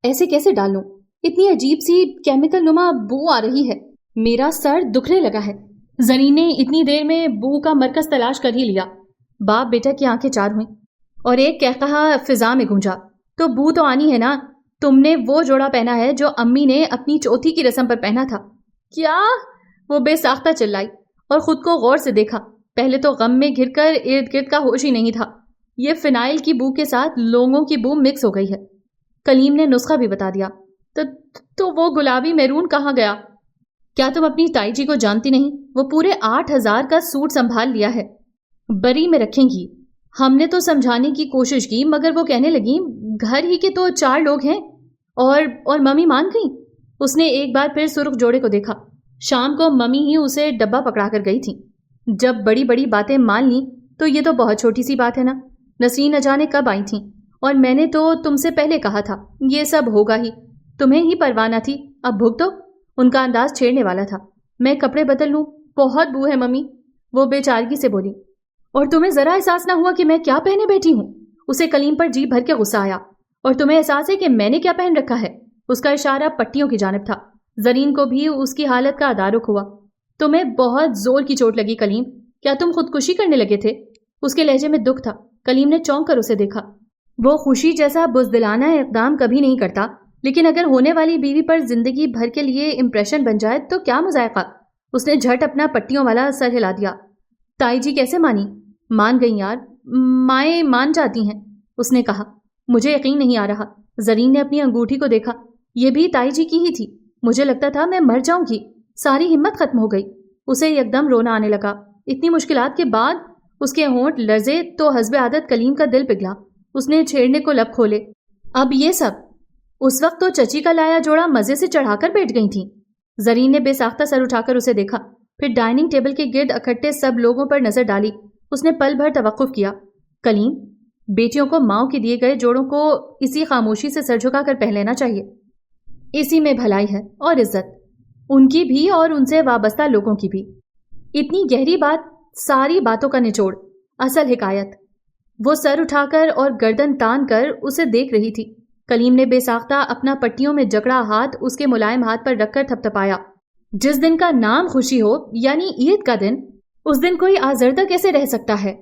ایسے کیسے ڈال لوں؟ اتنی عجیب سی کیمیکل نما بو آ رہی ہے، میرا سر دکھنے لگا ہے۔ زرین نے اتنی دیر میں بو کا مرکز تلاش کر ہی لیا۔ باپ بیٹا کی آنکھیں چار ہوئیں اور ایک کہا فضا میں گونجا، تو بو تو آنی ہے نا، تم نے وہ جوڑا پہنا ہے جو امی نے اپنی چوتھی کی رسم پر پہنا تھا۔ کیا؟ وہ بے ساختہ چلائی اور خود کو غور سے دیکھا۔ پہلے تو غم میں گھر کر ارد گرد کا ہوش ہی نہیں تھا۔ یہ فنائل کی بو کے ساتھ لونگوں کی بو مکس ہو گئی ہے۔ کلیم نے نسخہ بھی بتا دیا۔ تو وہ گلابی میرون کہاں گیا؟ کیا تم اپنی تائی جی کو جانتی نہیں؟ وہ پورے 8000 کا سوٹ سنبھال لیا ہے، بری میں رکھیں گی۔ ہم نے تو سمجھانے کی کوشش کی مگر وہ کہنے لگی گھر ہی کے تو 4 لوگ ہیں، اور ممی مان گئی۔ اس نے ایک بار پھر سرخ جوڑے کو دیکھا۔ شام کو ممی ہی اسے ڈبہ پکڑا کر گئی تھی۔ جب بڑی بڑی باتیں مان لیں تو یہ تو بہت چھوٹی سی بات ہے نا۔ نسرین نہ جانے کب آئی تھیں، اور میں نے تو تم سے پہلے کہا تھا یہ سب ہوگا ہی، تمہیں ہی پرواہ نہ تھی۔ اب بھگ دو۔ ان کا انداز چھیڑنے والا تھا۔ میں کپڑے بدل لوں؟ بہت بو ہے ممی، وہ بے چارگی سے بولی۔ اور تمہیں ذرا احساس نہ ہوا کہ میں کیا پہنے بیٹھی ہوں؟ اسے کلیم پر جی بھر کے غصہ آیا۔ اور تمہیں احساس ہے کہ میں نے کیا پہن رکھا ہے؟ اس کا اشارہ پٹیوں کی جانب تھا۔ زرین کو بھی اس کی حالت کا تدارک ہوا۔ تمہیں بہت زور کی چوٹ لگی کلیم، کیا تم خودکشی کرنے لگے تھے؟ اس کے لہجے میں دکھ تھا۔ کلیم نے چونک کر اسے دیکھا۔ وہ خوشی جیسا بزدلانہ اقدام کبھی نہیں کرتا، لیکن اگر ہونے والی بیوی پر زندگی بھر کے لیے امپریشن بن جائے تو کیا مذائقہ۔ اس نے جھٹ اپنا پٹیوں والا سر ہلا دیا۔ تائی جی کیسے مانی؟ مان گئی یار، مائیں مان جاتی ہیں، اس نے کہا۔ مجھے یقین نہیں آ رہا۔ زرین نے اپنی انگوٹھی کو دیکھا۔ یہ بھی تائی جی کی ہی تھی۔ مجھے لگتا تھا میں مر جاؤں گی، ساری ہمت ختم ہو گئی۔ اسے یکدم رونا آنے لگا۔ اتنی مشکلات کے بعد اس کے ہونٹ لرزے تو حسب عادت کلیم کا دل پگھلا۔ اس نے چھیڑنے کو لب کھولے۔ اب یہ سب؟ اس وقت تو چچی کا لایا جوڑا مزے سے چڑھا کر بیٹھ گئی تھیں۔ زرین نے بے ساختہ سر اٹھا کر اسے دیکھا، پھر ڈائننگ ٹیبل کے گرد اکٹھے سب لوگوں پر نظر ڈالی۔ اس نے پل بھر توقف کیا۔ کلیم، بیٹیوں کو ماؤں کے دیے گئے جوڑوں کو اسی خاموشی سے سر جھکا کر پہن لینا چاہیے، اسی میں بھلائی ہے اور عزت، ان کی بھی اور ان سے وابستہ لوگوں کی بھی۔ اتنی گہری بات، ساری باتوں کا نچوڑ، اصل حکایت۔ وہ سر اٹھا کر اور گردن تان کر اسے دیکھ رہی تھی۔ کلیم نے بے ساختہ اپنا پٹیوں میں جکڑا ہاتھ اس کے ملائم ہاتھ پر رکھ کر تھپتھپایا۔ جس دن کا نام خوشی ہو، یعنی عید کا دن، اس دن کوئی آزردہ کیسے رہ سکتا ہے؟